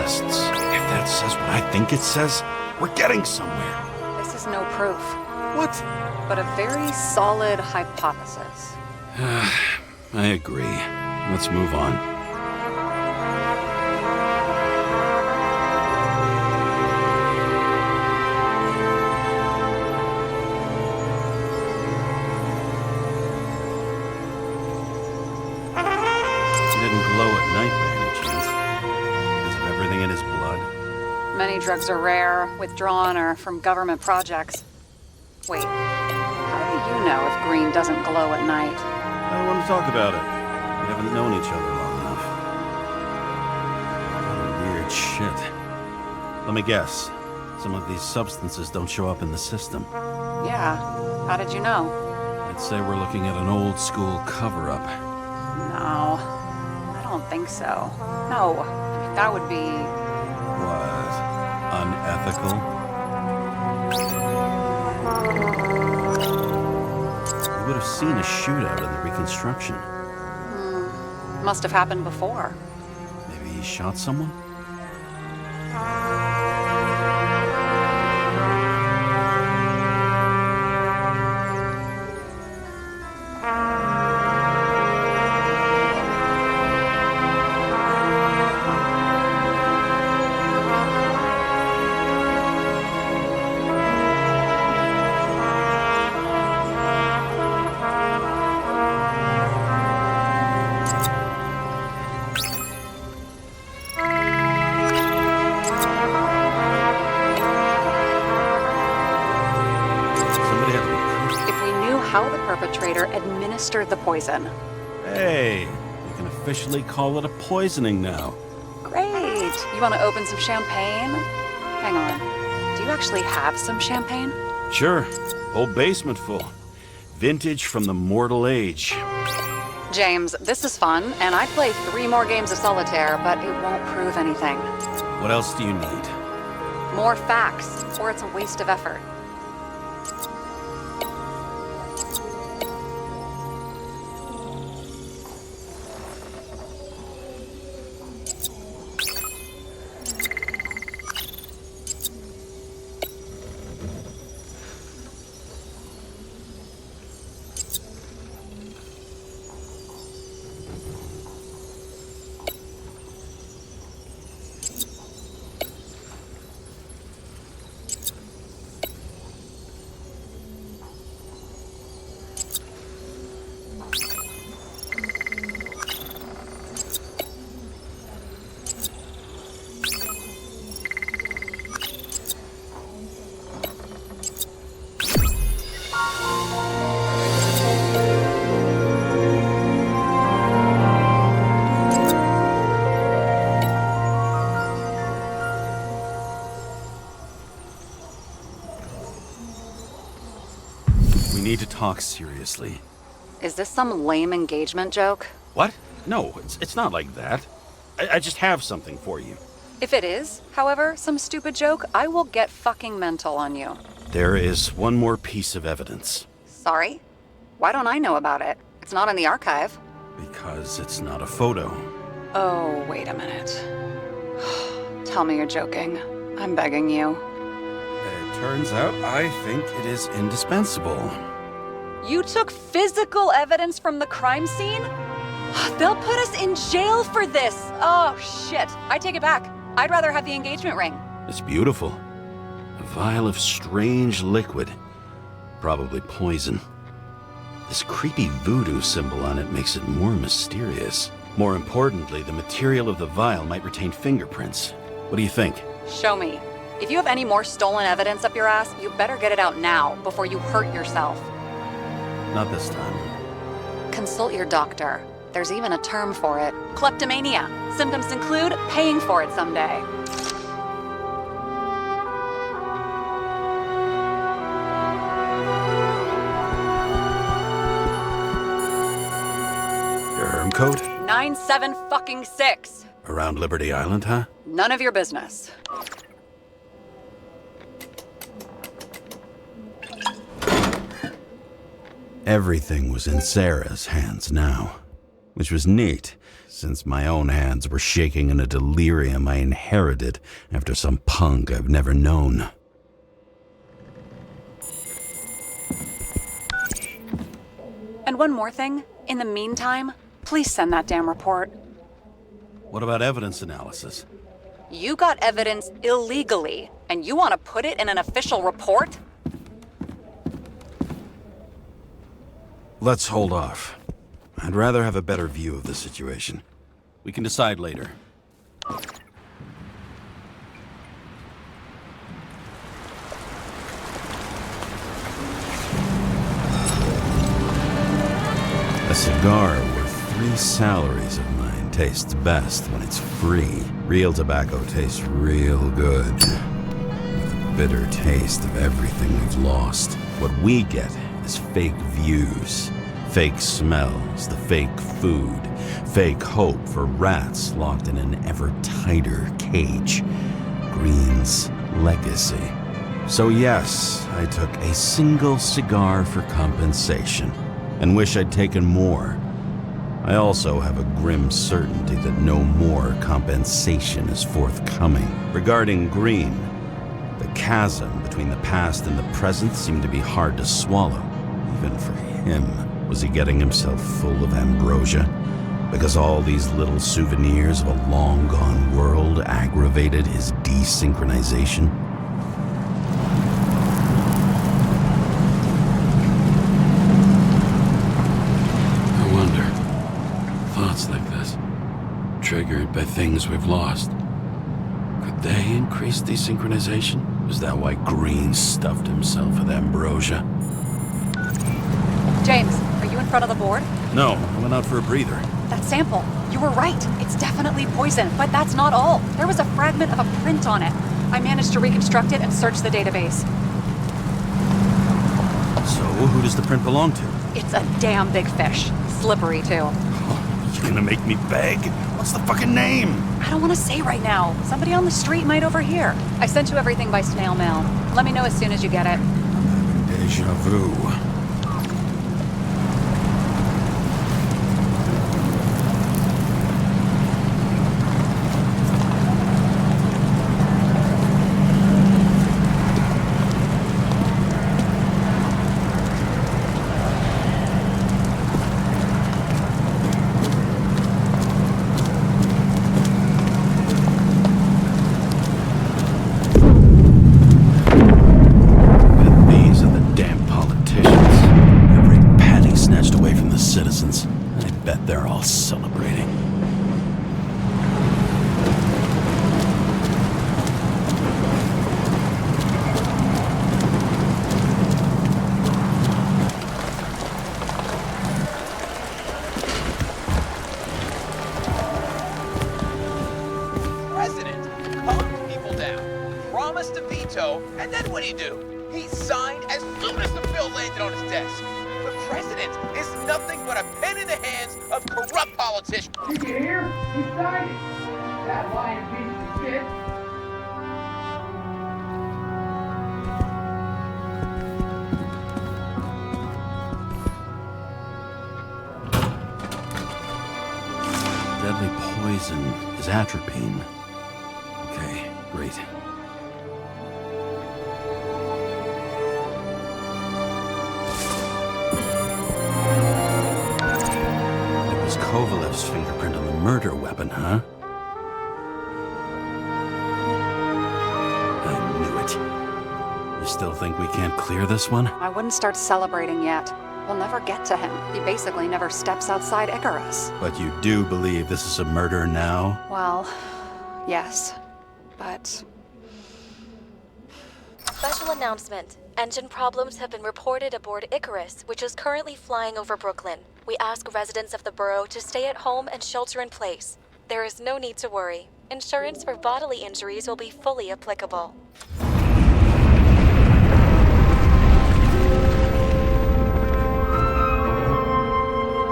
tests. If that says what I think it says, we're getting somewhere. This is no proof, What? but a very solid hypothesis. I agree. Let's move on. He didn't glow at night by any chance. Because of everything in his blood. Many drugs are rare, withdrawn, or from government projects. Wait, how do you know if green doesn't glow at night? I don't want to talk about it. We haven't known each other long enough. What a weird shit. Let me guess. Some of these substances don't show up in the system. Yeah, how did you know? I'd say we're looking at an old school cover-up. No, I don't think so. No, I mean, that would be... What? Unethical? We would have seen a shootout in the reconstruction. Must have happened before. Maybe he shot someone? How the perpetrator administered the poison. Hey, we can officially call it a poisoning now. Great. You want to open some champagne? Hang on. Do you actually have some champagne? Sure. Whole basement full. Vintage from the mortal age. James, this is fun, and I'd play 3 more games of solitaire, but it won't prove anything. What else do you need? More facts, or it's a waste of effort. We need to talk seriously. Is this some lame engagement joke? What? No, it's not like that. I just have something for you. If it is, however, some stupid joke, I will get fucking mental on you. There is one more piece of evidence. Sorry? Why don't I know about it? It's not in the archive. Because it's not a photo. Oh, wait a minute. Tell me you're joking. I'm begging you. It turns out I think it is indispensable. You took physical evidence from the crime scene? They'll put us in jail for this! Oh, shit. I take it back. I'd rather have the engagement ring. It's beautiful. A vial of strange liquid. Probably poison. This creepy voodoo symbol on it makes it more mysterious. More importantly, the material of the vial might retain fingerprints. What do you think? Show me. If you have any more stolen evidence up your ass, you better get it out now before you hurt yourself. Not this time. Consult your doctor. There's even a term for it. Kleptomania. Symptoms include paying for it someday. Your herm code? 97-fucking-6. Around Liberty Island, huh? None of your business. Everything was in Sarah's hands now. which was neat, since my own hands were shaking in a delirium I inherited after some punk I've never known. And one more thing. In the meantime, please send that damn report. What about evidence analysis? You got evidence illegally, and you want to put it in an official report? Let's hold off. I'd rather have a better view of the situation. We can decide later. A cigar worth 3 salaries of mine tastes best when it's free. Real tobacco tastes real good. With the bitter taste of everything we've lost. What we get is fake views, fake smells, the fake food, fake hope for rats locked in an ever tighter cage. Green's legacy. So yes, I took a single cigar for compensation, and wish I'd taken more. I also have a grim certainty that no more compensation is forthcoming. Regarding Green, the chasm between the past and the present seemed to be hard to swallow, even for him. Was he getting himself full of ambrosia? Because all these little souvenirs of a long-gone world aggravated his desynchronization? I wonder, thoughts like this, triggered by things we've lost, could they increase desynchronization? Is that why Green stuffed himself with ambrosia? James, are you in front of the board? No, I went out for a breather. That sample. You were right. It's definitely poison, but that's not all. There was a fragment of a print on it. I managed to reconstruct it and search the database. So, who does the print belong to? It's a damn big fish. Slippery, too. Oh, you gonna make me beg? What's the fucking name? I don't want to say right now. Somebody on the street might overhear. I sent you everything by snail mail. Let me know as soon as you get it. Deja vu. Citizens. I bet they're all celebrating. President calmed people down, promised to veto, and then what'd he do? He signed as soon as the bill landed on his desk. The president is nothing but a pen in the hands of corrupt politicians. Did you hear? He signed it. That lying piece of shit. Deadly poison is atropine. Okay, great. Kovalev's fingerprint on the murder weapon, huh? I knew it. You still think we can't clear this one? I wouldn't start celebrating yet. We'll never get to him. He basically never steps outside Icarus. But you do believe this is a murder now? Well, yes. But... Special announcement. Engine problems have been reported aboard Icarus, which is currently flying over Brooklyn. We ask residents of the borough to stay at home and shelter in place. There is no need to worry. Insurance for bodily injuries will be fully applicable.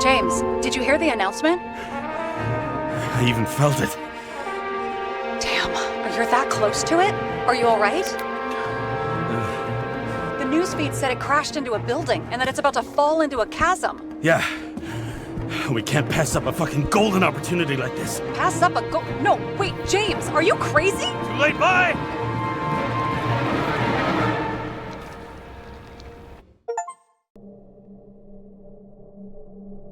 James, did you hear the announcement? I even felt it. Damn, you're that close to it? Are you all right? The newsfeed said it crashed into a building and that it's about to fall into a chasm. Yeah. We can't pass up a fucking golden opportunity like this. Pass up a go. No, wait, James, are you crazy? Too late, bye!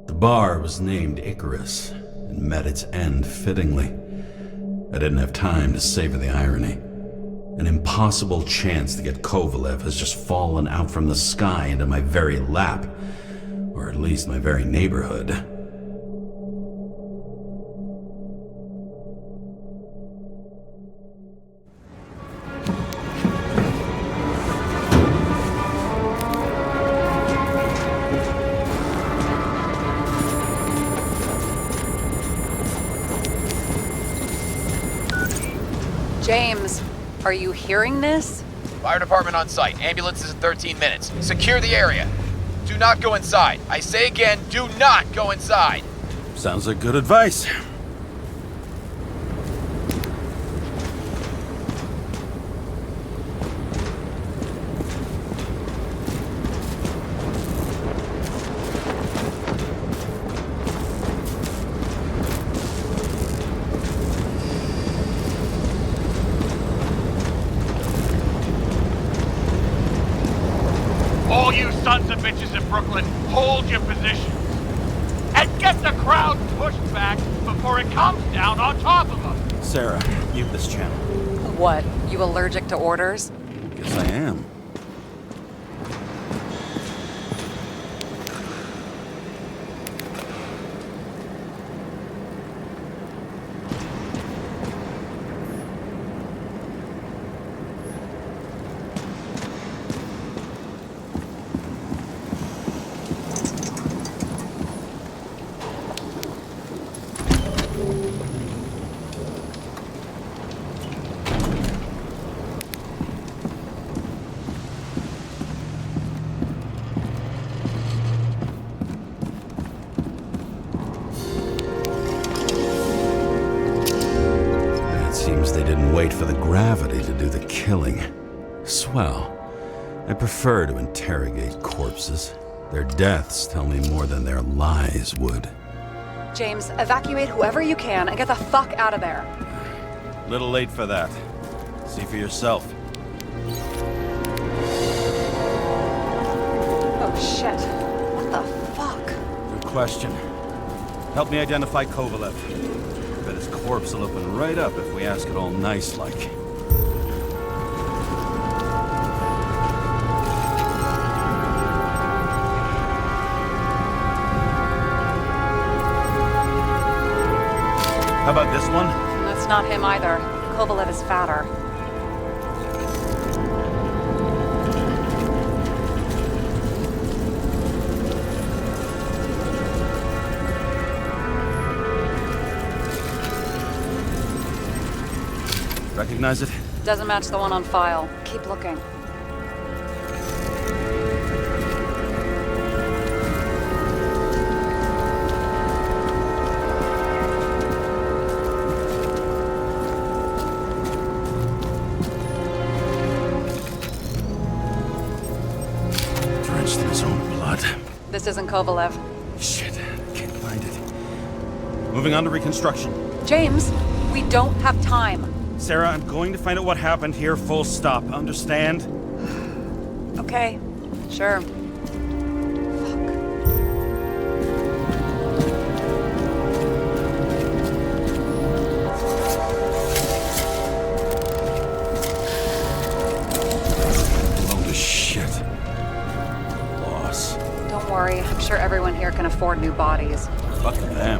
The bar was named Icarus and met its end fittingly. I didn't have time to savor the irony. An impossible chance to get Kovalev has just fallen out from the sky into my very lap, or at least my very neighborhood. James, are you hearing this? Fire department on site. Ambulances in 13 minutes. Secure the area. Do not go inside. I say again, do not go inside. Sounds like good advice. All you sons of bitches in Brooklyn, hold your positions. And get the crowd pushed back before it comes down on top of them. Sarah, mute this channel. What, you allergic to orders? Guess I am. Wait for the gravity to do the killing. Swell. I prefer to interrogate corpses. Their deaths tell me more than their lies would. James, evacuate whoever you can and get the fuck out of there. Little late for that. See for yourself. Oh shit. What the fuck? Good question. Help me identify Kovalev. Bet his corpse will open right up if we ask it all nice-like. How about this one? That's not him either. Kovalev is fatter. Recognize it? Doesn't match the one on file. Keep looking. Drenched in his own blood. This isn't Kovalev. Shit, I can't find it. Moving on to reconstruction. James, we don't have time. Sarah, I'm going to find out what happened here, full stop. Understand? Okay, sure. Load of shit. Loss. Don't worry, I'm sure everyone here can afford new bodies. Fuck them.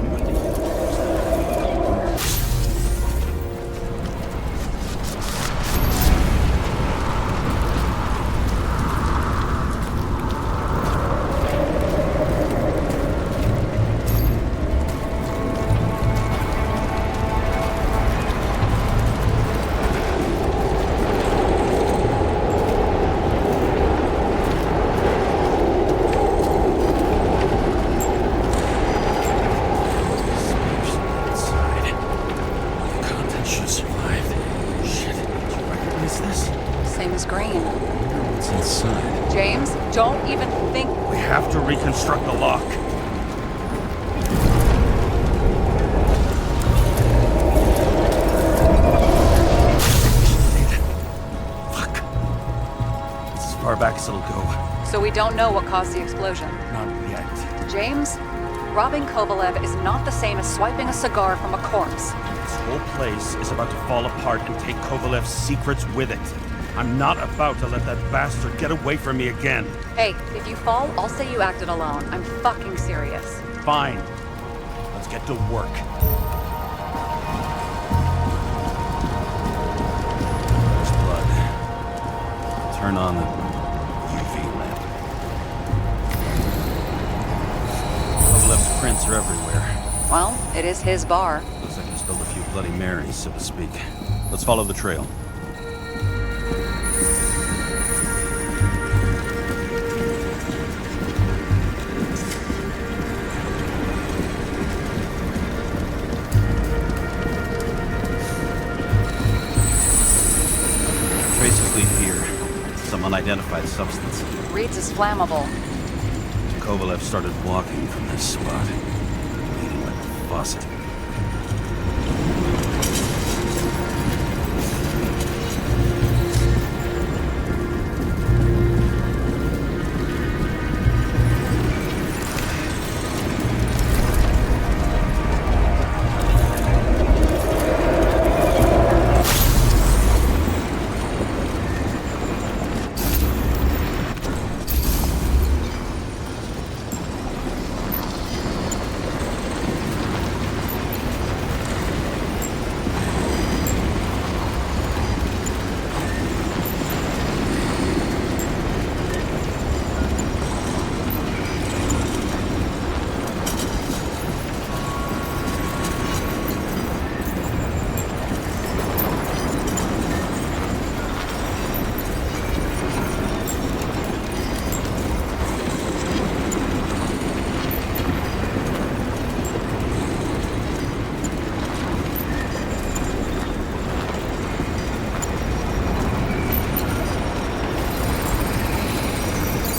James, don't even think... We have to reconstruct the lock. far back as it'll go. So we don't know what caused the explosion. Not yet. James, robbing Kovalev is not the same as swiping a cigar from a corpse. This whole place is about to fall apart and take Kovalev's secrets with it. I'm not about to let that bastard get away from me again. Hey, if you fall, I'll say you acted alone. I'm fucking serious. Fine. Let's get to work. There's blood. Turn on the UV lamp. Kovalev's prints are everywhere. Well, it is his bar. Looks like he spilled a few Bloody Marys, so to speak. Let's follow the trail. Traces lead here. Some unidentified substance. Reeds is flammable. Kovalev started walking from this spot, bleeding like a faucet.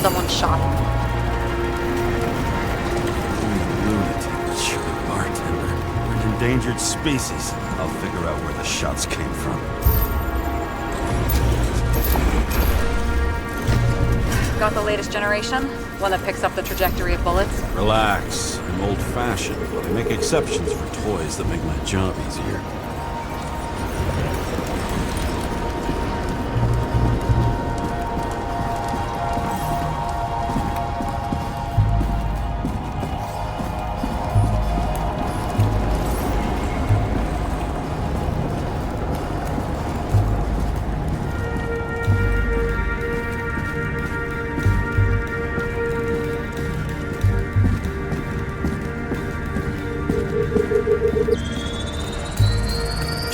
Someone shot him. Lunatic, sugar bartender. We're an endangered species. I'll figure out where the shots came from. Got the latest generation? One that picks up the trajectory of bullets? Relax. I'm old-fashioned. I make exceptions for toys that make my job easier.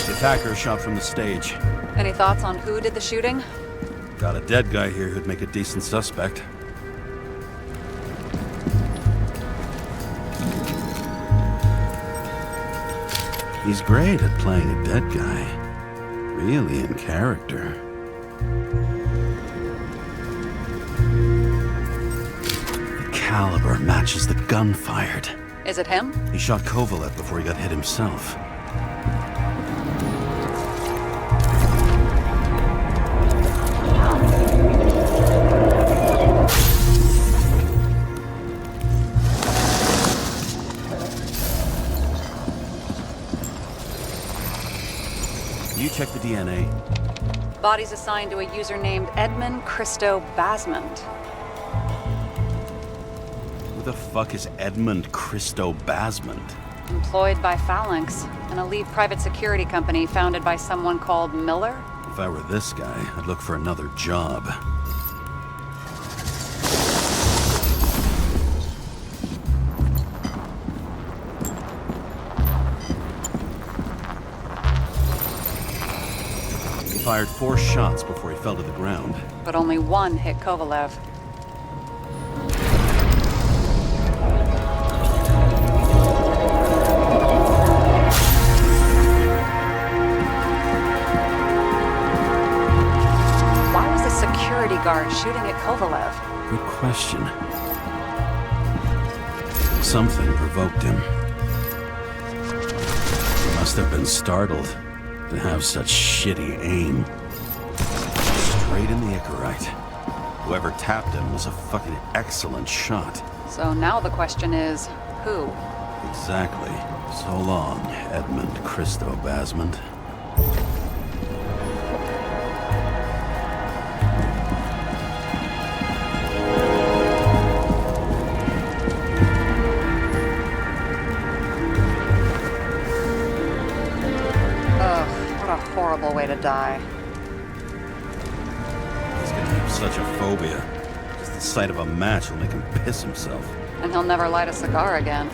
Attacker shot from the stage. Any thoughts on who did the shooting? Got a dead guy here who'd make a decent suspect. He's great at playing a dead guy. Really in character. The caliber matches the gun fired. Is it him? He shot Kovalev before he got hit himself. You check the DNA. Body's assigned to a user named Edmund Christo Basmond. Who the fuck is Edmund Christo Basmond? Employed by Phalanx, an elite private security company founded by someone called Miller. If I were this guy, I'd look for another job. He fired 4 shots before he fell to the ground. But only one hit Kovalev. Why was the security guard shooting at Kovalev? Good question. Something provoked him. He must have been startled to have such shitty aim. Straight in the Icarite. Whoever tapped him was a fucking excellent shot. So now the question is, who? Exactly. So long, Edmund Christo Basmond. What a horrible way to die. He's gonna have such a phobia. Just the sight of a match will make him piss himself. And he'll never light a cigar again.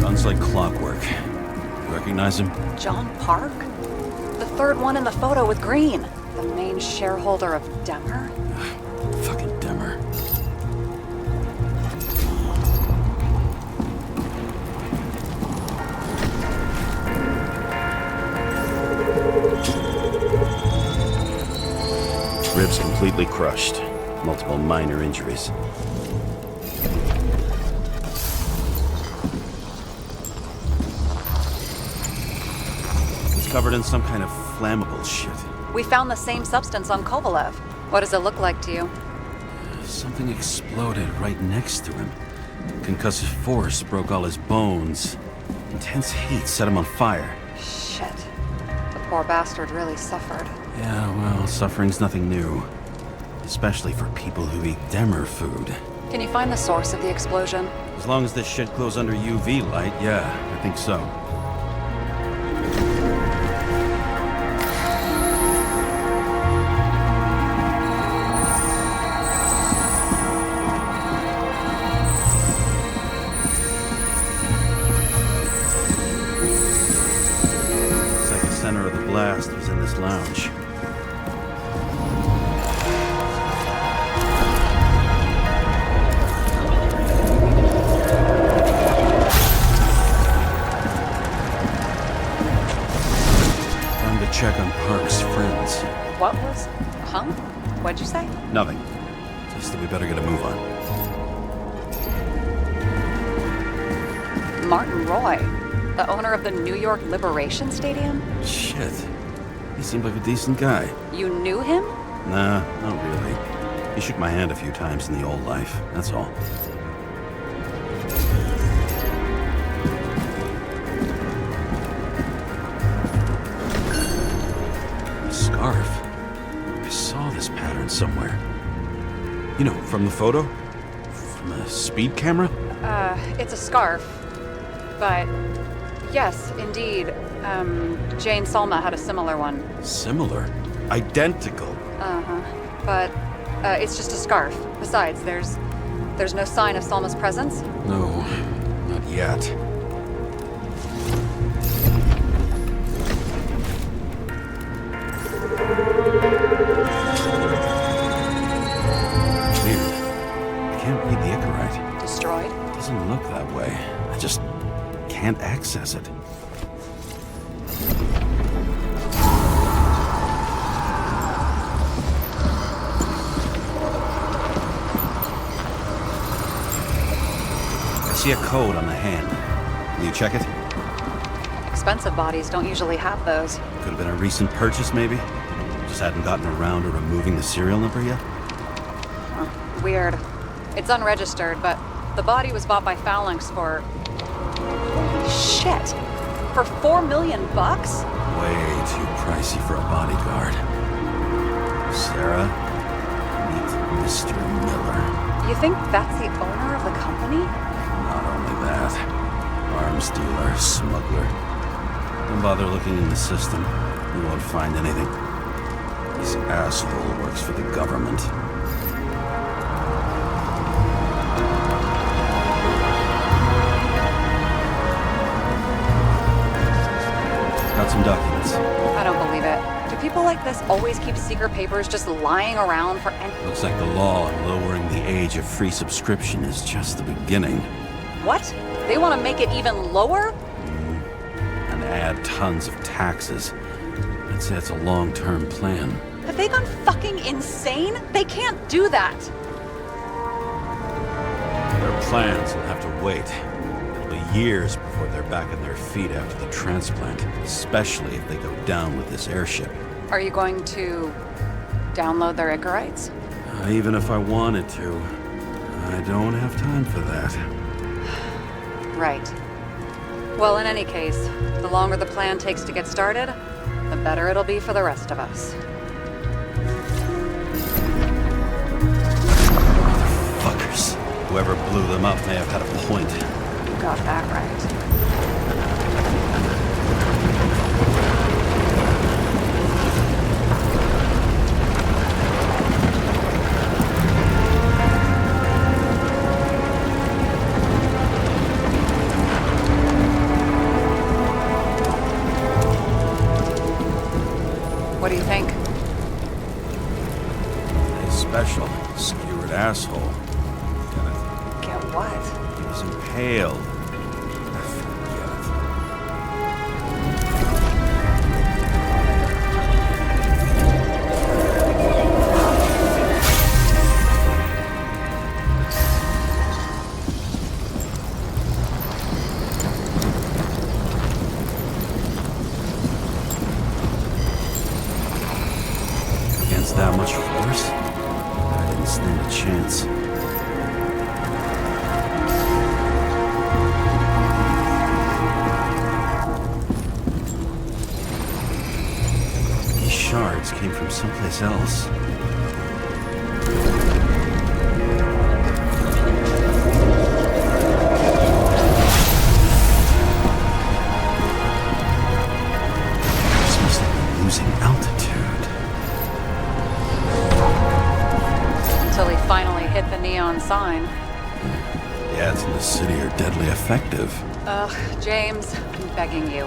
Guns like clockwork. Recognize him? John Park? The third one in the photo with Green. The main shareholder of Demmer? Fucking Demmer. Ribs completely crushed. Multiple minor injuries. He's covered in some kind of flammable shit. We found the same substance on Kovalev. What does it look like to you? Something exploded right next to him. Concussive force broke all his bones. Intense heat set him on fire. Shit. The poor bastard really suffered. Yeah, well, suffering's nothing new. Especially for people who eat Demmer food. Can you find the source of the explosion? As long as this shit glows under UV light, yeah, I think so. Looks like the center of the blast was in this lounge. Check on Park's friends. What was? Huh? What'd you say? Nothing. Just that we better get a move on. Martin Roy, the owner of the New York Liberation Stadium? Shit. He seemed like a decent guy. You knew him? Nah, not really. He shook my hand a few times in the old life, that's all. Scarf? I saw this pattern somewhere. You know, from the photo? From the speed camera? It's a scarf. But, yes, indeed. Jane Salma had a similar one. Similar? Identical? Uh-huh. But, it's just a scarf. Besides, there's no sign of Salma's presence? No, not yet. Weird. I can't read the Icarite. Destroyed? Doesn't look that way. I just can't access it. I see a code on the hand. Will you check it? Expensive bodies don't usually have those. Could have been a recent purchase, maybe? Just hadn't gotten around to removing the serial number yet? Huh. Weird. It's unregistered, but the body was bought by Phalanx for... Holy shit! For $4 million? Way too pricey for a bodyguard. Sarah, meet Mr. Miller. You think that's the owner of the company? Not only that. Arms dealer, smuggler. Don't bother looking in the system. You won't find anything. This asshole works for the government. Got some documents. I don't believe it. Do people like this always keep secret papers just lying around for any... Looks like the law on lowering the age of free subscription is just the beginning. What? They want to make it even lower? And add tons of taxes. I'd say it's a long-term plan. Have they gone fucking insane? They can't do that. Their plans will have to wait. It'll be years before they're back on their feet after the transplant, especially if they go down with this airship. Are you going to download their Icarites? Even if I wanted to, I don't have time for that. Right. Well, in any case, the longer the plan takes to get started, the better it'll be for the rest of us. Fuckers. Whoever blew them up may have had a point. You got that right. What do you think? A special, skewered asshole. Get what? He was impaled. Against that much force, I didn't stand a chance. These shards came from someplace else. This must have been losing altitude. Until he finally hit the neon sign. The ads in the city are deadly effective. Ugh, James, I'm begging you.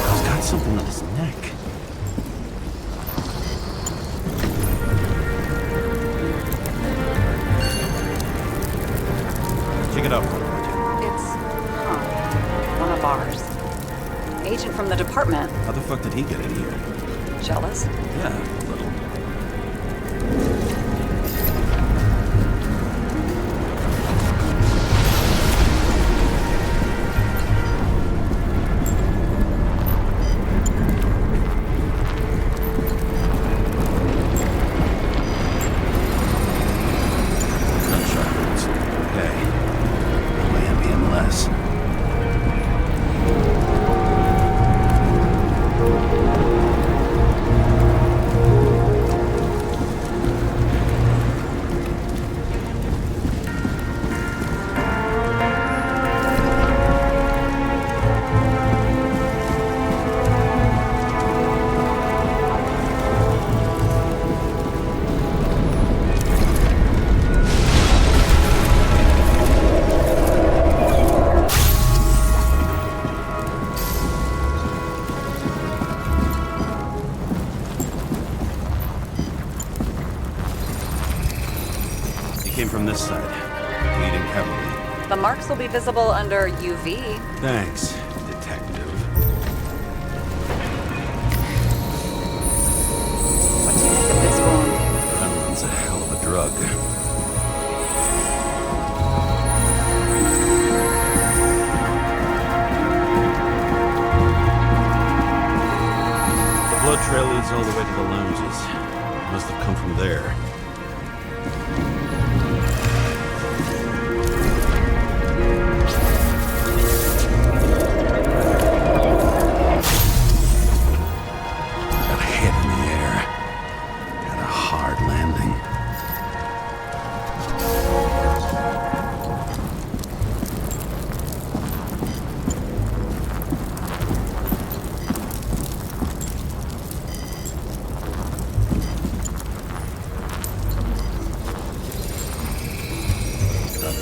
He's got something on his neck. Check it out. It's, one of ours. Agent from the department. How the fuck did he get in here? Jealous? Yeah, a little. Came from this side, bleeding heavily. The marks will be visible under UV. Thanks, Detective. What do you think of this wound? Adrenaline's a hell of a drug. The blood trail leads all the way to the lounges. Must have come from there.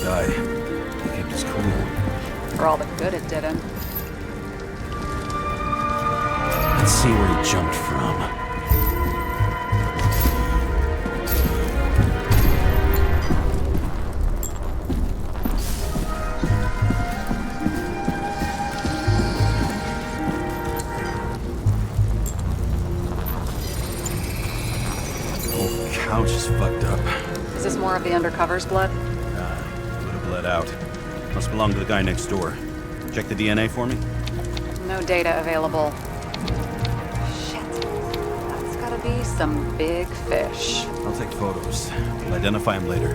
He kept his cool. For all the good it did him. Let's see where he jumped from. couch is fucked up. Is this more of the undercover's blood? Would have bled out. Must belong to the guy next door. Check the DNA for me? No data available. Shit. That's gotta be some big fish. I'll take photos. We'll identify him later.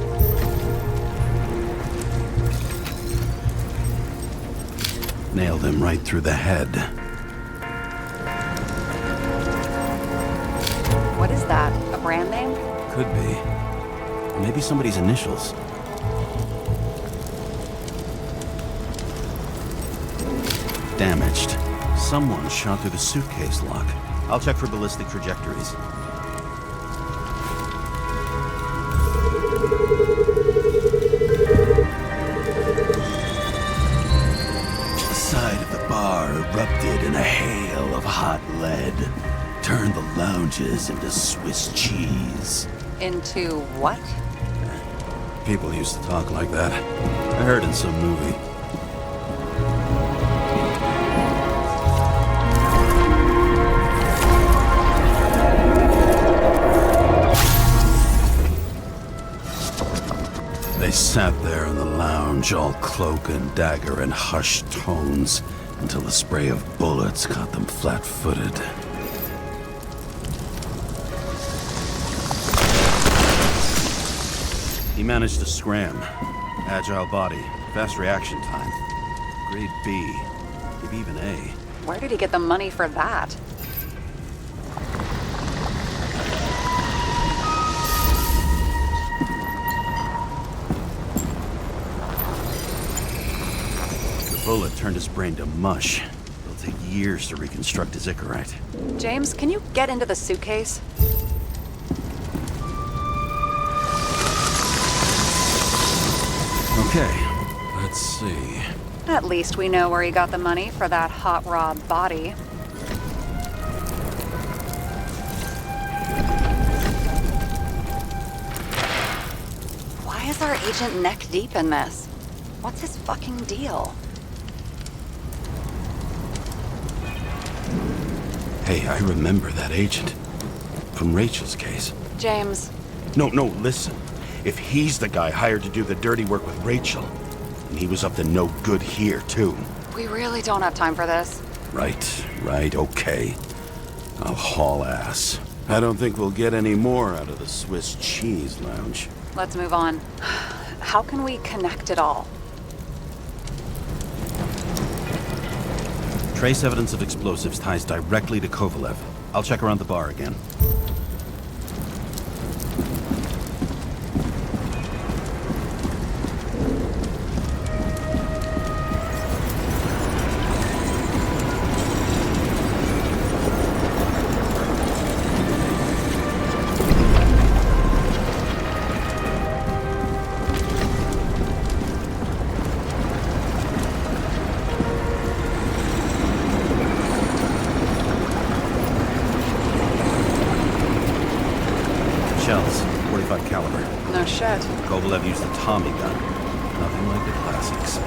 Nailed him right through the head. What is that? A brand name? Could be. Or maybe somebody's initials. Damaged. Someone shot through the suitcase lock. I'll check for ballistic trajectories. The side of the bar erupted in a hail of hot lead. Turned the lounges into Swiss cheese. Into what? People used to talk like that. I heard in some movie. They sat there in the lounge, all cloak and dagger and hushed tones, until the spray of bullets caught them flat-footed. He managed to scram. Agile body, fast reaction time. Grade B, maybe even A. Where did he get the money for that? The bullet turned his brain to mush. It'll take years to reconstruct his Icarite. James, can you get into the suitcase? Okay, let's see. At least we know where he got the money for that hot rod body. Why is our agent neck deep in this? What's his fucking deal? Hey, I remember that agent. From Rachel's case. James. No, listen. If he's the guy hired to do the dirty work with Rachel, and he was up to no good here, too. We really don't have time for this. Right, okay. I'll haul ass. I don't think we'll get any more out of the Swiss cheese lounge. Let's move on. How can we connect it all? Trace evidence of explosives ties directly to Kovalev. I'll check around the bar again. Shells, 45 caliber. No shit. Kovalev used a Tommy gun. Nothing like the classics.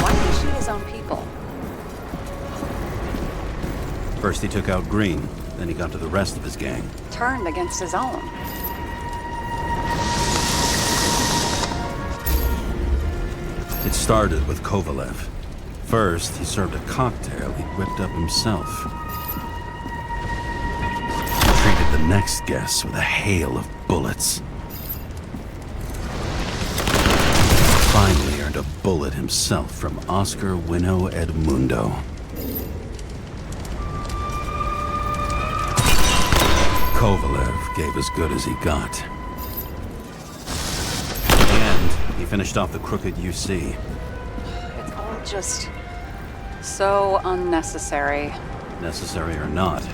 Why did he shoot his own people? First he took out Green, then he got to the rest of his gang. Turned against his own. It started with Kovalev. First, he served a cocktail he whipped up himself. He treated the next guest with a hail of bullets. Finally earned a bullet himself from Oscar Wino Edmundo. Kovalev gave as good as he got. He finished off the crooked UC. It's all just so unnecessary. Necessary or not,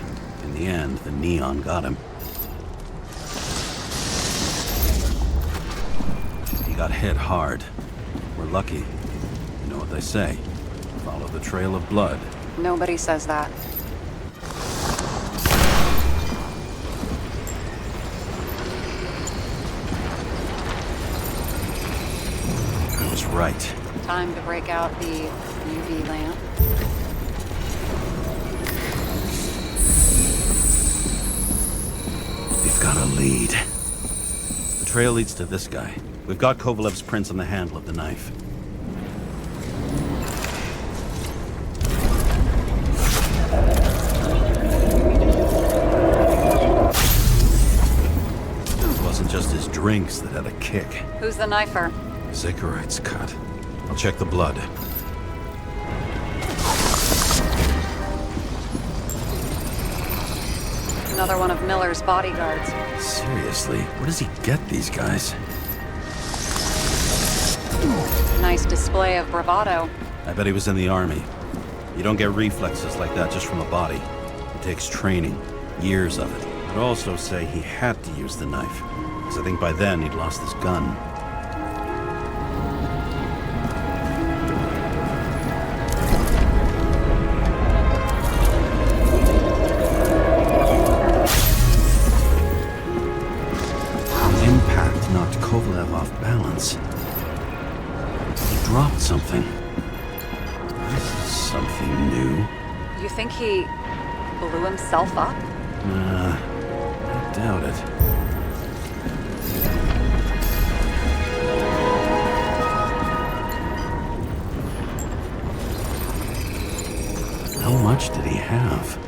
in the end, the neon got him. He got hit hard. We're lucky. You know what they say. Follow the trail of blood. Nobody says that. right. Time to break out the UV lamp. We've got a lead. The trail leads to this guy. We've got Kovalev's prints on the handle of the knife. It wasn't just his drinks that had a kick. Who's the knifer? Zakarite's cut. I'll check the blood. Another one of Miller's bodyguards. Seriously, where does he get these guys? Nice display of bravado. I bet he was in the army. You don't get reflexes like that just from a body. It takes training, years of it. I'd also say he had to use the knife, because I think by then he'd lost his gun. Impact knocked Kovalev off balance. He dropped something. This is something new. You think he blew himself up? I doubt it. How much did he have?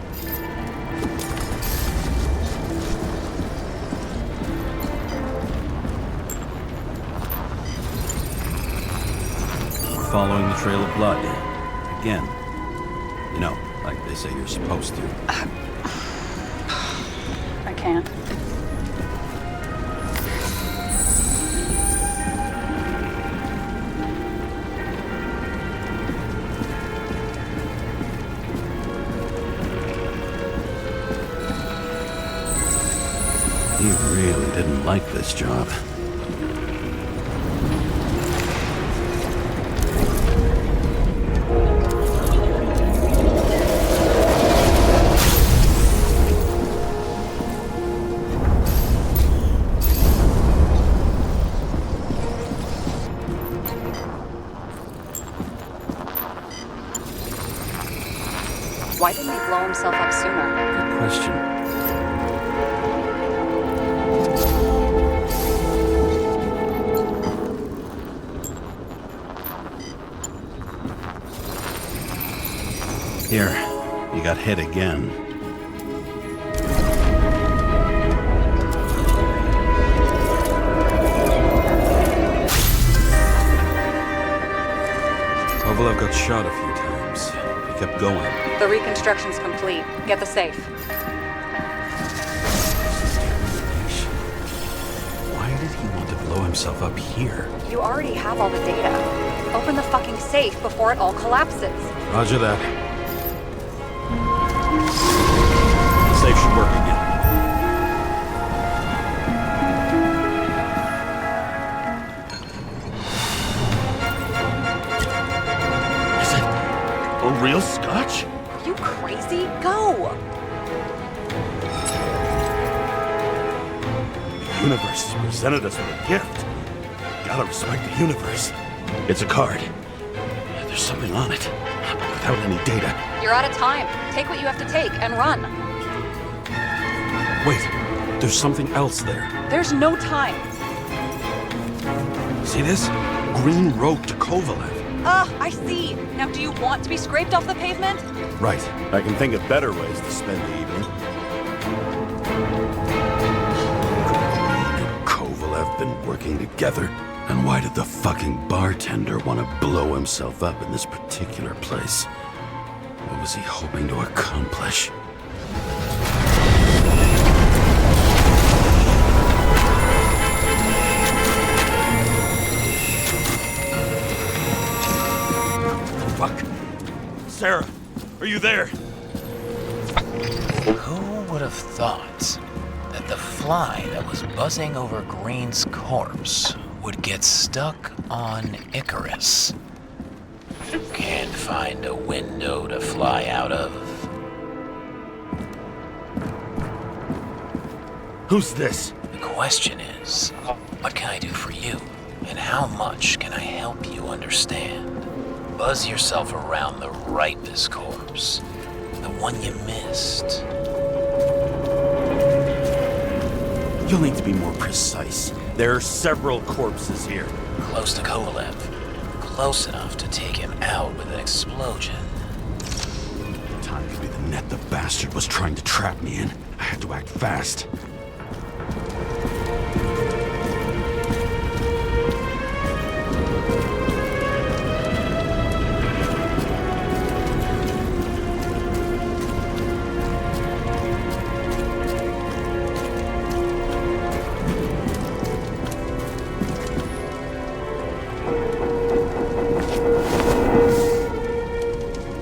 We're following the trail of blood. Again. You know, like they say you're supposed to. I can't. He really didn't like this job. Why didn't he blow himself up sooner? Good question. Here, you got hit again. Kovalev got shot a few times. He kept going. The reconstruction's complete. Get the safe. Why did he want to blow himself up here? You already have all the data. Open the fucking safe before it all collapses. Roger that. The safe should work again. Is it a real scotch? Are you crazy? Go! The universe has presented us with a gift. Gotta respect the universe. It's a card. There's something on it, but without any data. You're out of time. Take what you have to take and run. Wait, there's something else there. There's no time. See this? Green rope to Kovalev. I see. Now, do you want to be scraped off the pavement? Right. I can think of better ways to spend the evening. Green and Kovalev been working together. And why did the fucking bartender want to blow himself up in this particular place? What was he hoping to accomplish? Fuck. Sarah, are you there? Who would have thought that the fly that was buzzing over Green's corpse would get stuck on Icarus? Can't find a window to fly out of. Who's this? The question is, what can I do for you? And how much can I help you understand? Buzz yourself around the ripest corpse, the one you missed. You'll need to be more precise. There are several corpses here. Close to Kovalev. Close enough to take him out with an explosion. Time could be the net the bastard was trying to trap me in. I had to act fast.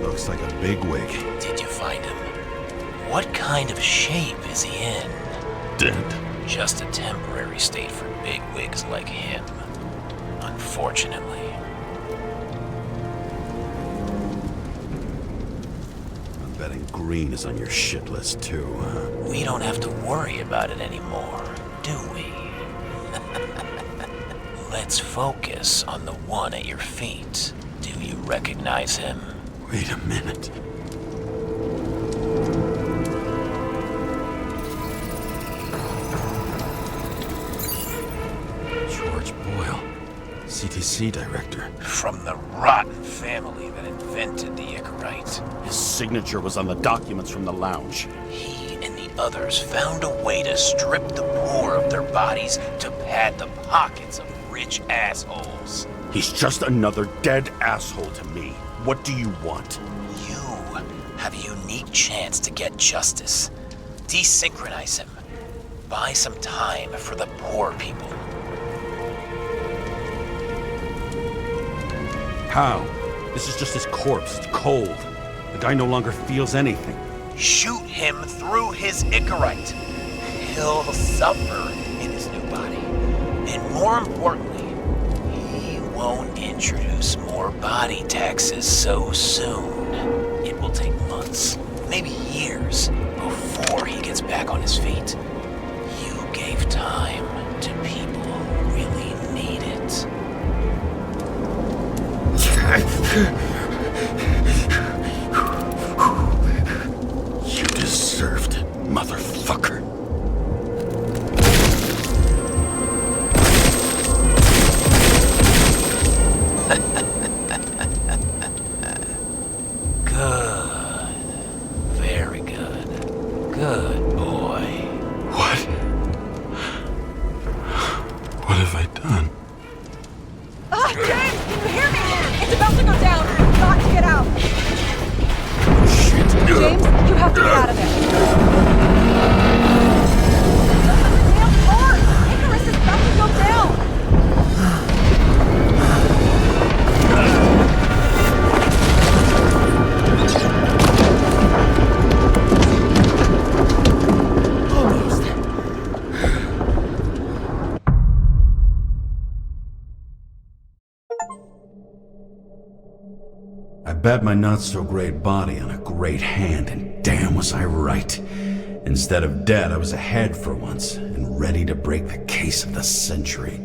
Looks like a bigwig. Did you find him? What kind of shape is he in? Dead. Just a temporary state for bigwigs like him. Unfortunately. I'm betting green is on your shit list too, huh? We don't have to worry about it anymore, do we? Let's focus on the one at your feet. Do you recognize him? Wait a minute. George Boyle, CTC director. From the rotten family that invented the Icarite. His signature was on the documents from the lounge. He and the others found a way to strip the poor of their bodies to pad the pockets of rich assholes. He's just another dead asshole to me. What do you want? You have a unique chance to get justice. Desynchronize him. Buy some time for the poor people. How? This is just his corpse. It's cold. The guy no longer feels anything. Shoot him through his Icarite. He'll suffer in his new body. And more importantly, he won't introduce more body taxes so soon. It will take months, maybe years, before he gets back on his feet. You gave time to people who really need it. You deserved it, motherfucker. Good. Very good. Good boy. What? What have I done? James, can you hear me? It's about to go down. You've got to get out. Shit. James, you have to get out of there. Open the damn door. Icarus is about to go down. I bet my not-so-great body on a great hand, and damn was I right. Instead of dead, I was ahead for once, and ready to break the case of the century.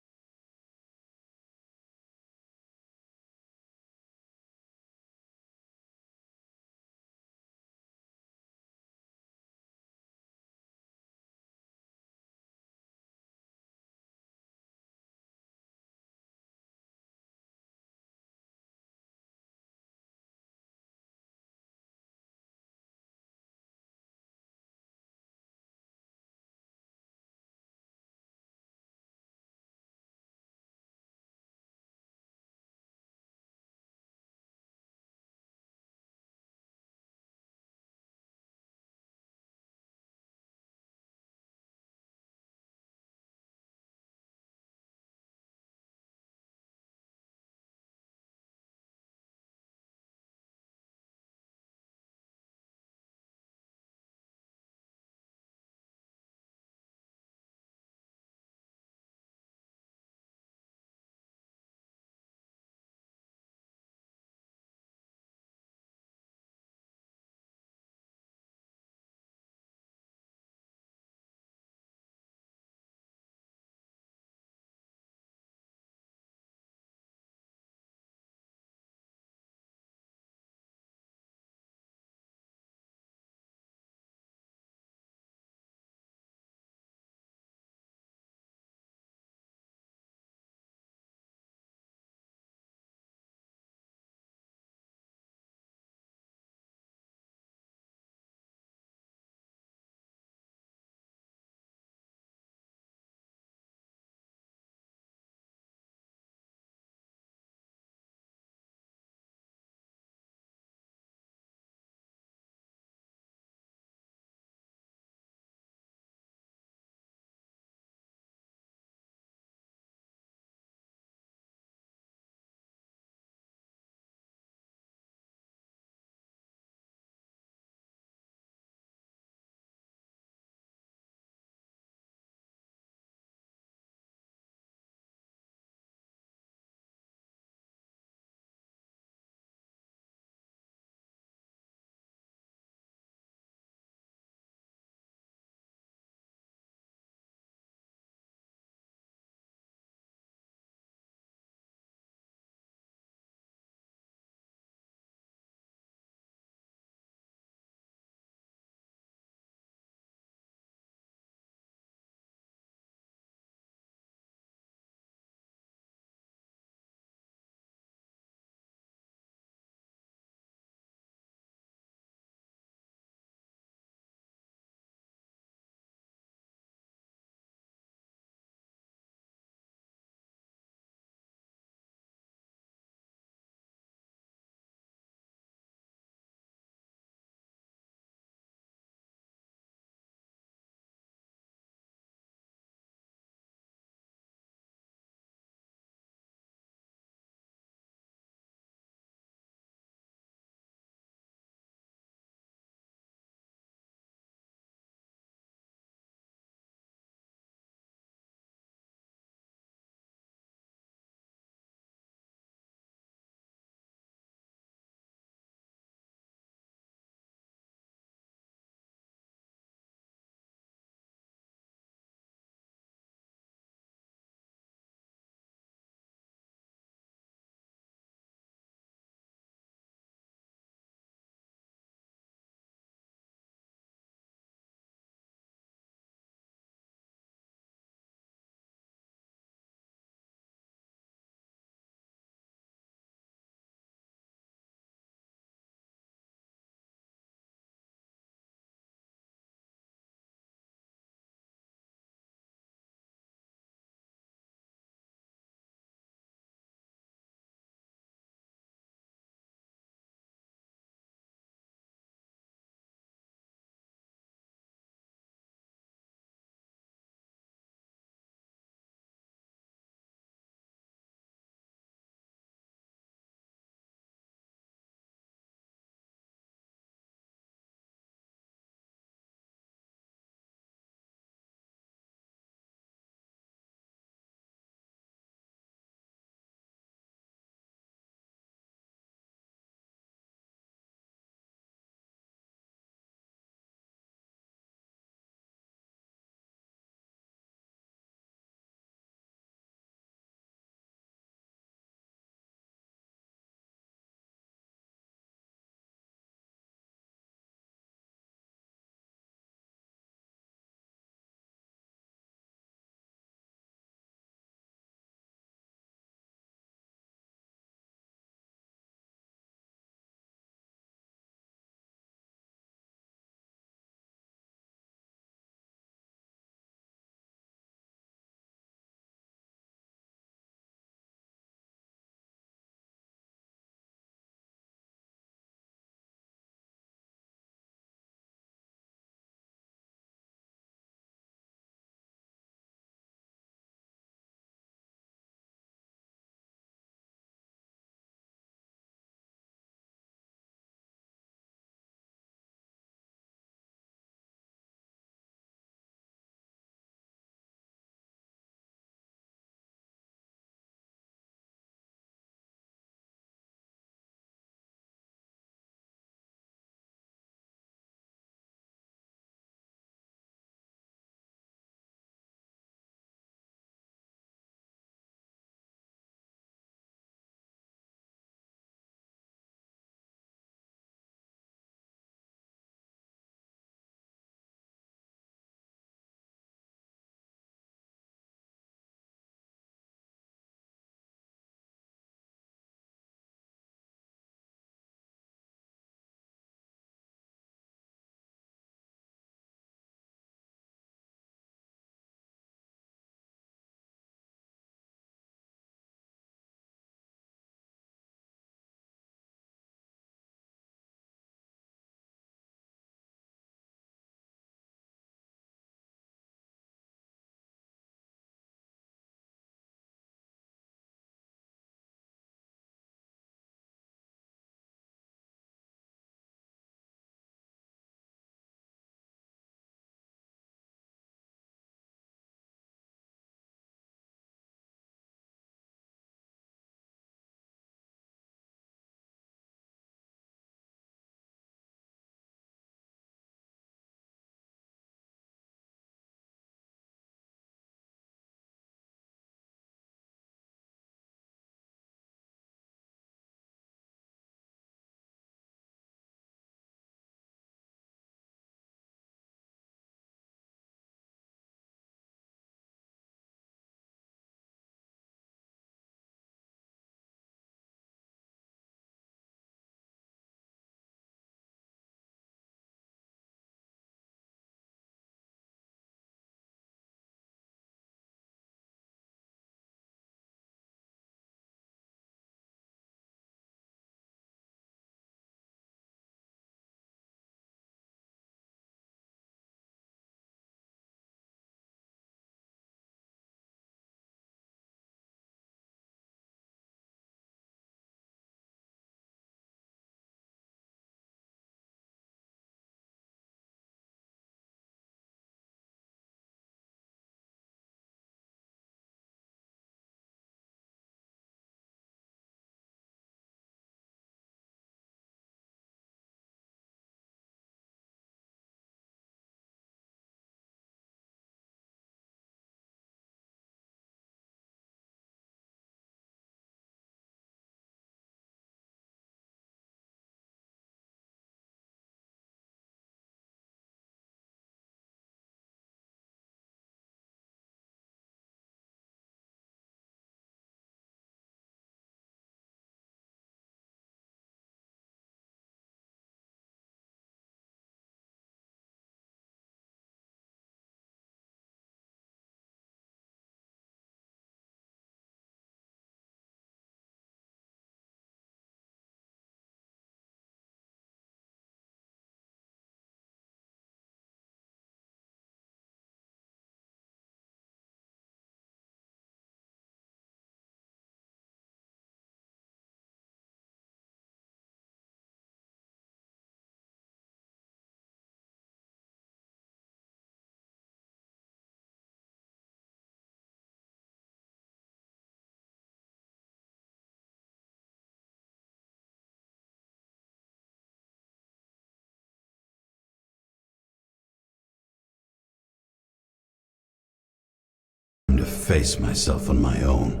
face myself on my own,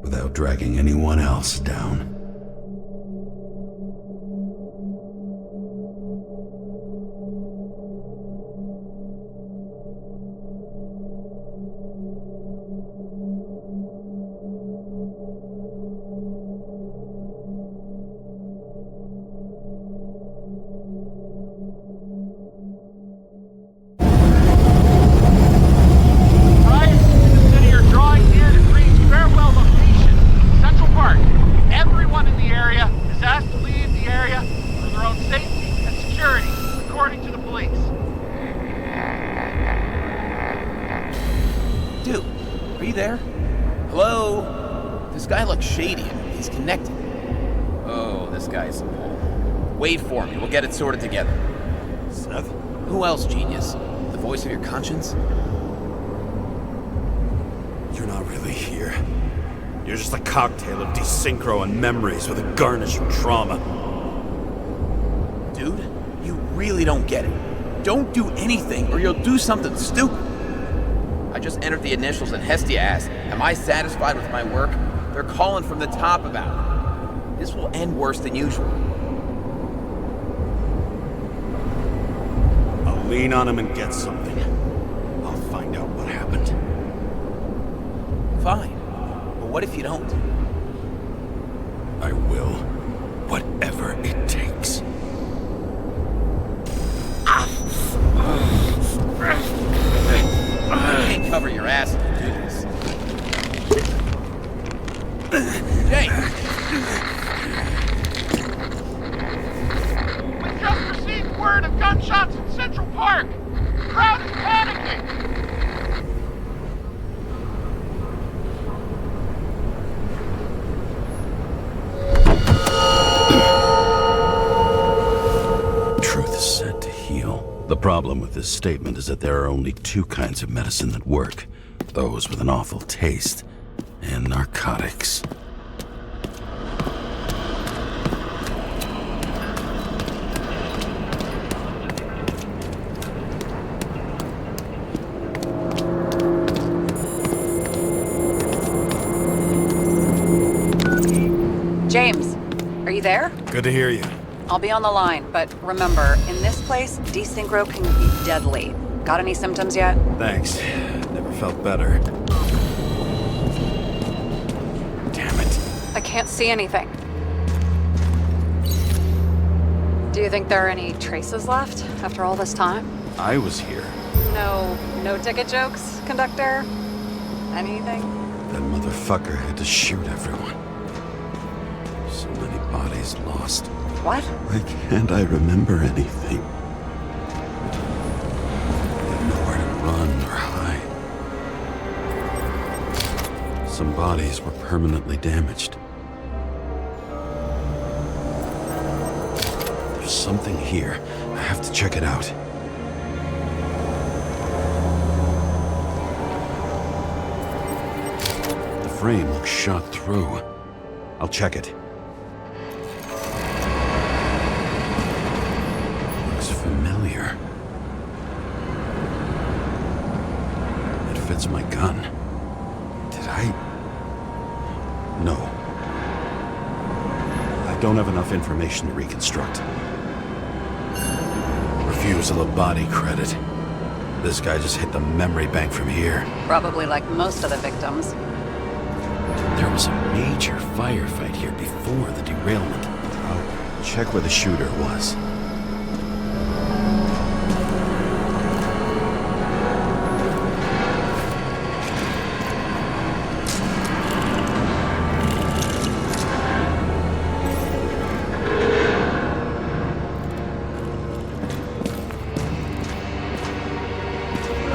without dragging anyone else down. Wait for me. We'll get it sorted together. Seth? Who else, genius? The voice of your conscience? You're not really here. You're just a cocktail of desynchro and memories with a garnish of trauma. Dude, you really don't get it. Don't do anything or you'll do something stupid. I just entered the initials and Hestia asked, am I satisfied with my work? They're calling from the top about it. This will end worse than usual. Lean on him and get something. I'll find out what happened. Fine. But what if you don't? I will. Whatever it takes. Cover your ass if you do this. James! We just received word of gunshots in Central Park! The crowd is panicking! Truth is said to heal. The problem with this statement is that there are only two kinds of medicine that work. Those with an awful taste, and narcotics. James, are you there? Good to hear you. I'll be on the line, but remember, in this place, desynchro can be deadly. Got any symptoms yet? Thanks. Never felt better. Damn it. I can't see anything. Do you think there are any traces left after all this time? I was here. No ticket jokes, conductor? Anything? That motherfucker had to shoot everyone. So many bodies lost. What? Why can't I remember anything? I had nowhere to run or hide. Some bodies were permanently damaged. There's something here. I have to check it out. The frame looks shot through. I'll check it. Looks familiar. It fits my gun. Did I? No. I don't have enough information to reconstruct. Refusal of body credit. This guy just hit the memory bank from here. Probably like most of the victims. There was a major firefight here before the derailment. I'll check where the shooter was.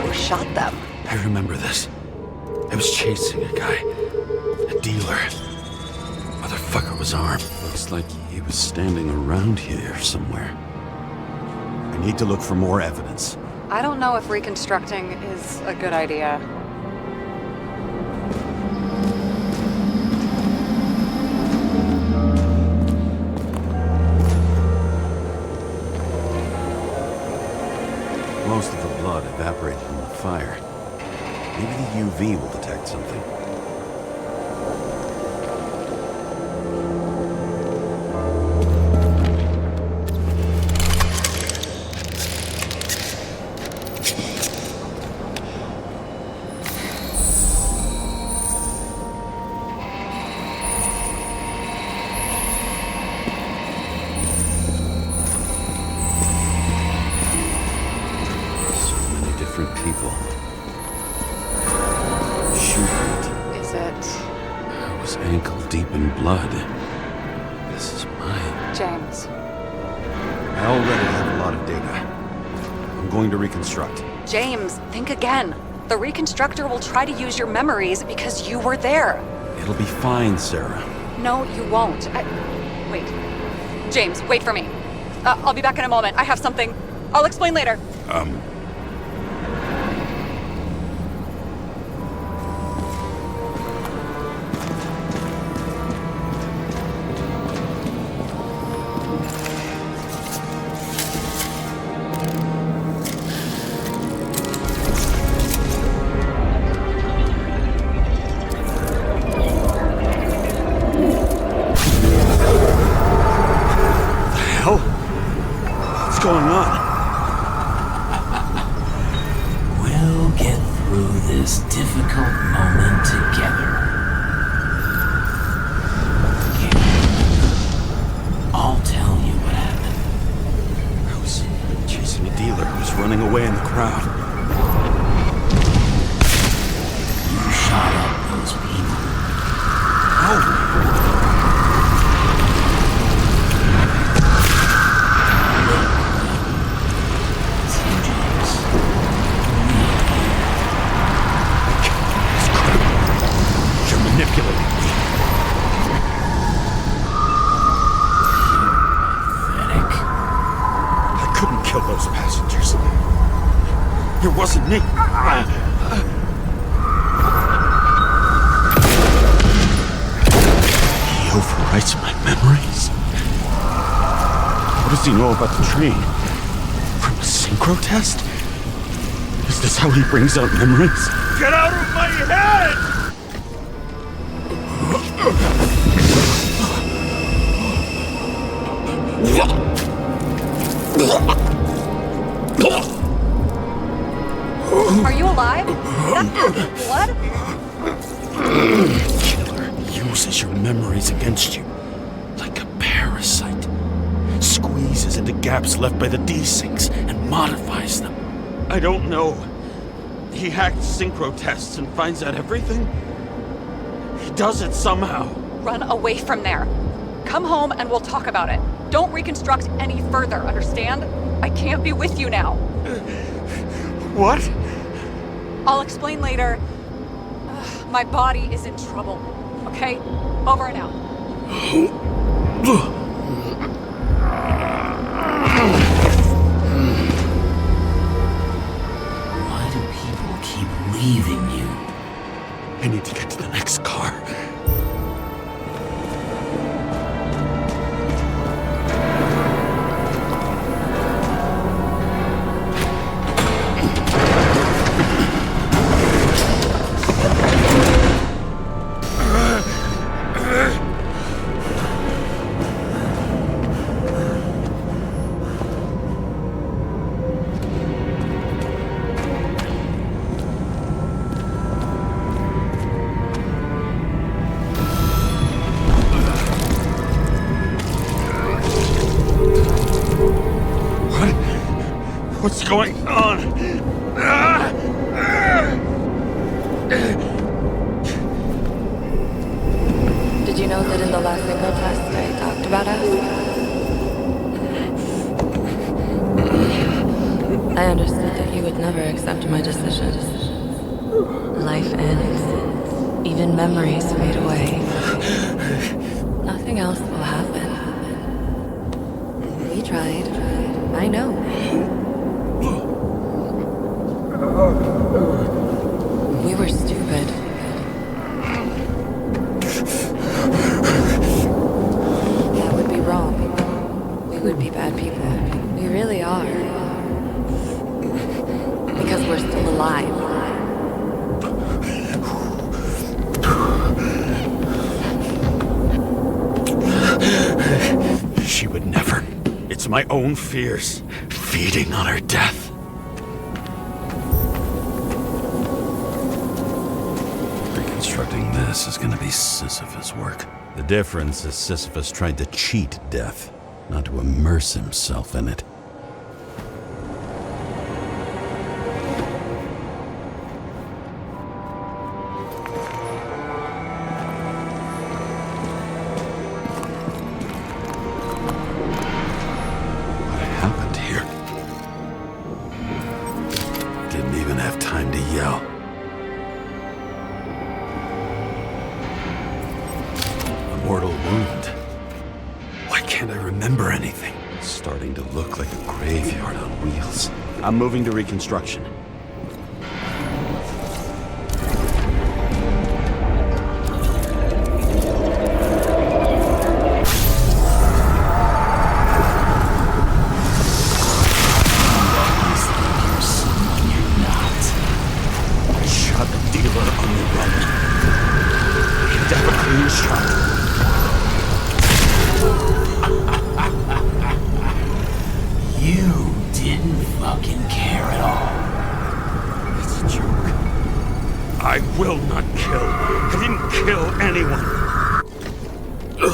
Who shot them? I remember this. I was chasing a guy. A dealer. Motherfucker was armed. Looks like he was standing around here somewhere. I need to look for more evidence. I don't know if reconstructing is a good idea. Most of the blood evaporated in the fire. Maybe the UV will detect something. People. Shoot. Is it? I was ankle deep in blood. This is mine. James. I already have a lot of data. I'm going to reconstruct. James, think again. The reconstructor will try to use your memories because you were there. It'll be fine, Sarah. No, you won't. Wait. James, wait for me. I'll be back in a moment. I have something. I'll explain later. What's going on? We'll get through this difficult moment together. I'll tell you what happened. I was chasing a dealer who was running away in the crowd. You shot up those people. Oh! It wasn't me. He overwrites my memories. What does he know about the train? From a synchro test? Is this how he brings out memories? Get out of my head! Are you alive? Blood? Killer uses your memories against you. Like a parasite. Squeezes into gaps left by the desyncs and modifies them. I don't know. He hacked synchro tests and finds out everything? He does it somehow. Run away from there. Come home and we'll talk about it. Don't reconstruct any further, understand? I can't be with you now. What? I'll explain later. My body is in trouble. Okay? Over and out. Why do people keep leaving you? I need to get to the next car. What's going on? Did you know that in the last single test I talked about us? I understood that you would never accept my decisions. Life ends. Even memories fade away. Nothing else will happen. We tried. I know. We were stupid. That would be wrong. We would be bad people. We really are. Because we're still alive. to my own fears, feeding on her death. Reconstructing this is gonna be Sisyphus work. The difference is Sisyphus tried to cheat death, not to immerse himself in it. What happened here? Didn't even have time to yell. Mortal wound. Why can't I remember anything? It's starting to look like a graveyard on wheels. I'm moving to reconstruction. I shot a dealer on the run. I had to have a clean shot. You didn't fucking care at all. It's a joke. I will not kill. I didn't kill anyone. You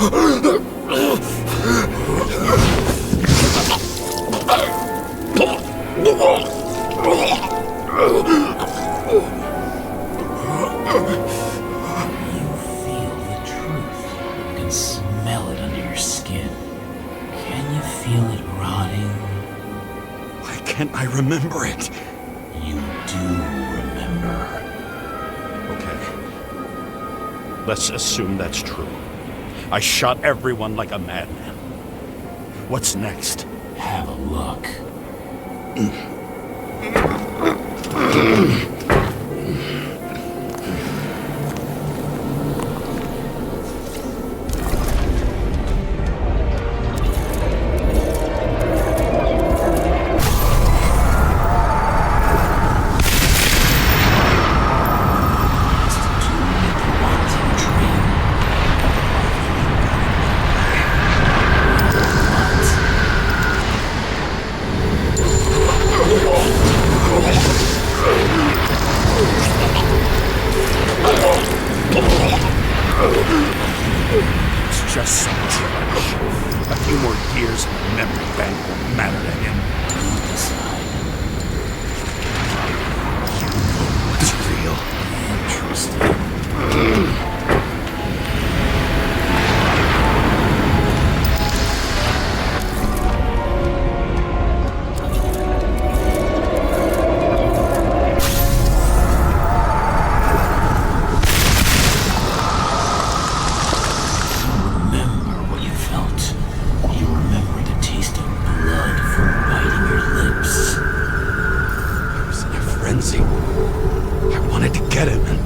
feel the truth. You can smell it under your skin. Can you feel it rotting? Why can't I remember it? You do remember. Okay. Let's assume that's true. I shot everyone like a madman. What's next? Have a look. It's just some trash. A few more years and the memory bank won't matter to him. You know what's real. Interesting. I wanted to get him and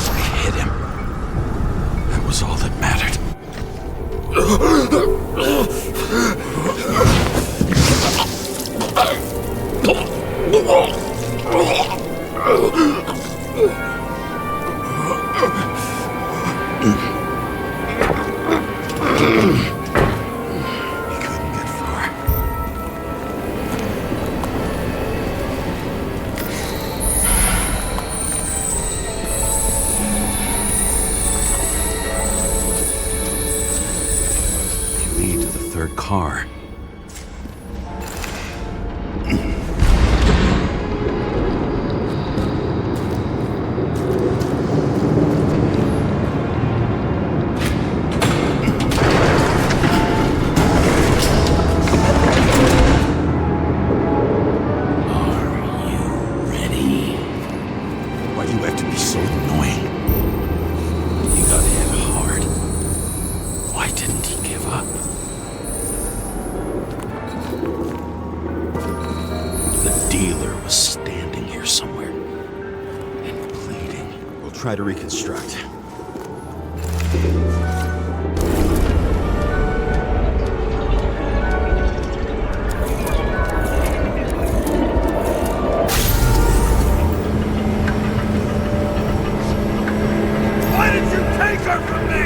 I hit him. That was all that mattered. He couldn't get far. Lead to the third car. Why do you have to be so annoying? He got hit hard. Why didn't he give up? The dealer was standing here somewhere and bleeding. We'll try to reconstruct. Why did you take her from me?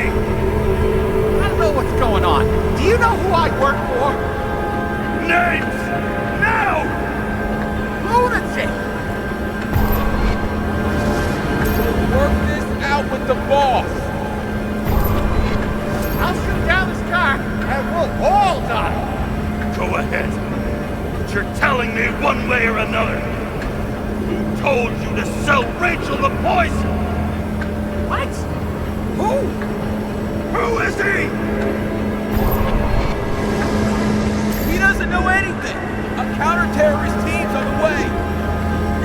told you to sell Rachel the poison! What? Who? Who is he? He doesn't know anything. A counter-terrorist team's on the way.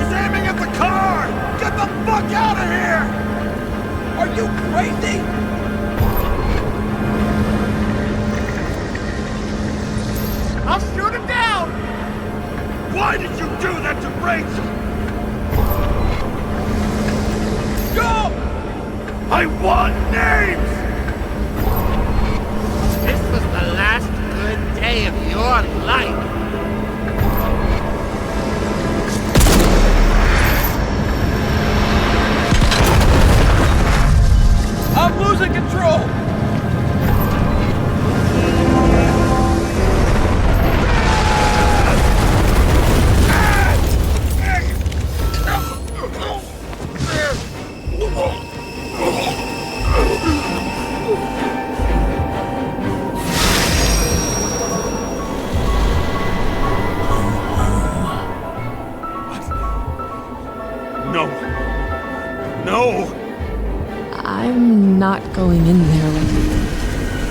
He's aiming at the car! Get the fuck out of here! Are you crazy? I'll shoot him down! Why did you do that to Rachel? Go! I want names! This was the last good day of your life. I'm losing control! No. No! I'm not going in there with you.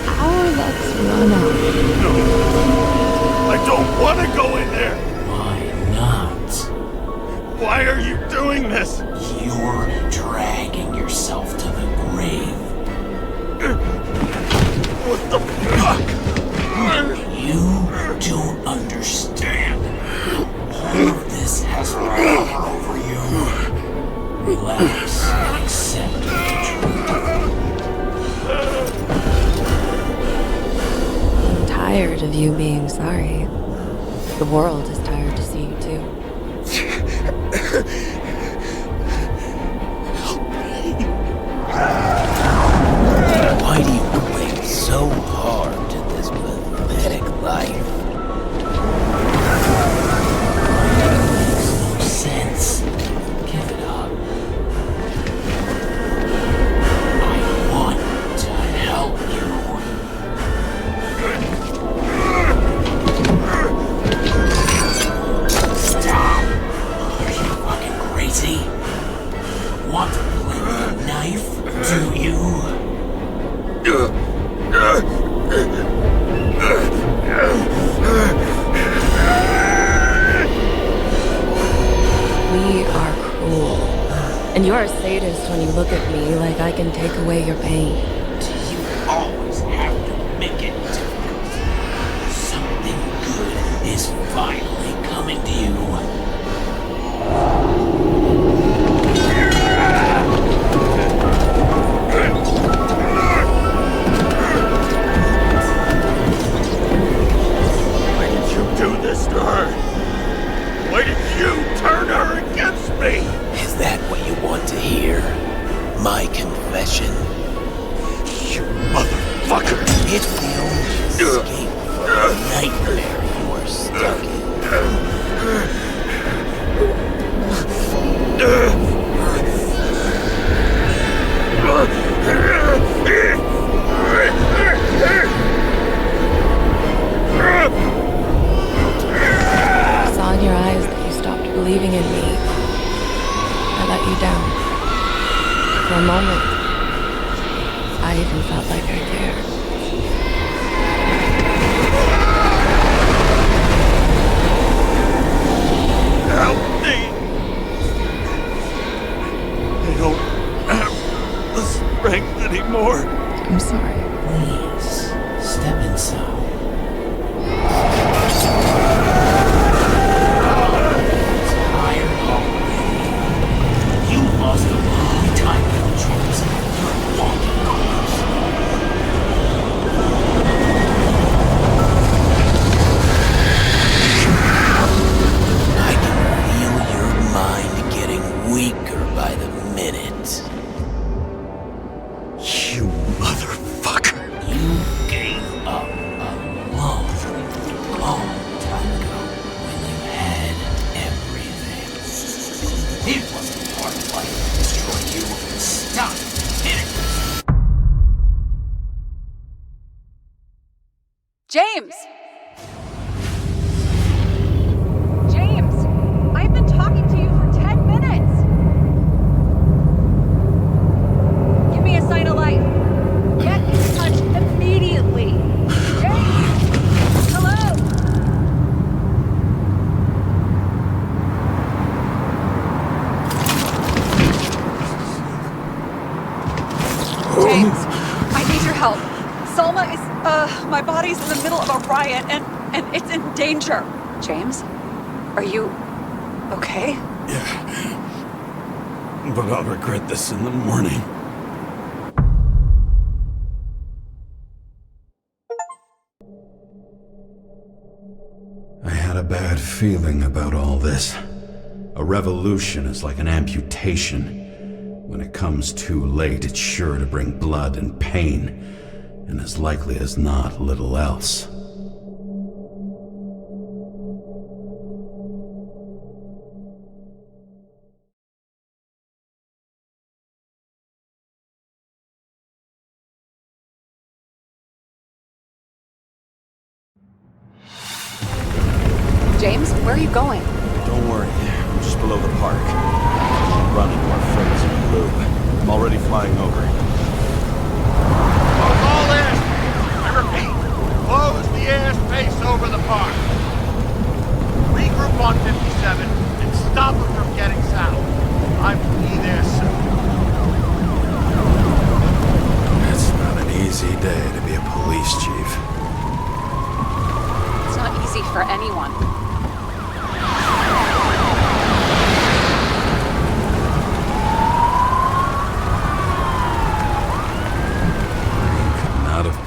Our luck's run out. No! I don't want to go in there! Why not? Why are you doing this? You're dragging yourself to the grave. What the fuck? You don't understand. All of this has power over you. Relax and accept the truth. I'm tired of you being sorry. The world is tired to see you too. Why do you cling so hard to this pathetic life? It makes no sense. Give it up. I want to help you. Stop! Are you fucking crazy? Want to play with a knife? Do you? We are cruel. And you're a sadist when you look at me like I can take away your pain. Do you always have to make it difficult? Something good is finally coming to you. Why did you do this to her? Why did you turn her against me? Is that what you want to hear? My confession? You motherfucker! It's the only escape from the nightmare you are stuck in. I saw in your eyes that you stopped believing in me. I let you down. For a moment, I even felt like I cared. Help me! I don't have the strength anymore. I'm sorry. Please, step inside. Tired already. You lost a long time controls. You're walking corpse. I can feel your mind getting weaker by the minute. You motherfucker! You gave up a long, long time ago when you had everything. It wasn't part of life to destroy you. Stop hitting me. James! James! I've been talking to you for 10 minutes! James, I need your help. Salma is, my body's in the middle of a riot and it's in danger. James, are you okay? Yeah. But I'll regret this in the morning. I had a bad feeling about all this. A revolution is like an amputation. When it comes too late, it's sure to bring blood and pain, and as likely as not, little else. James, where are you going? Don't worry, I'm just below the park. I'm running to our friends in blue. I'm already flying over. Close all airspace. I repeat, close the airspace over the park. Regroup on 57 and stop them from getting south. I will be there soon. It's not an easy day to be a police chief. It's not easy for anyone.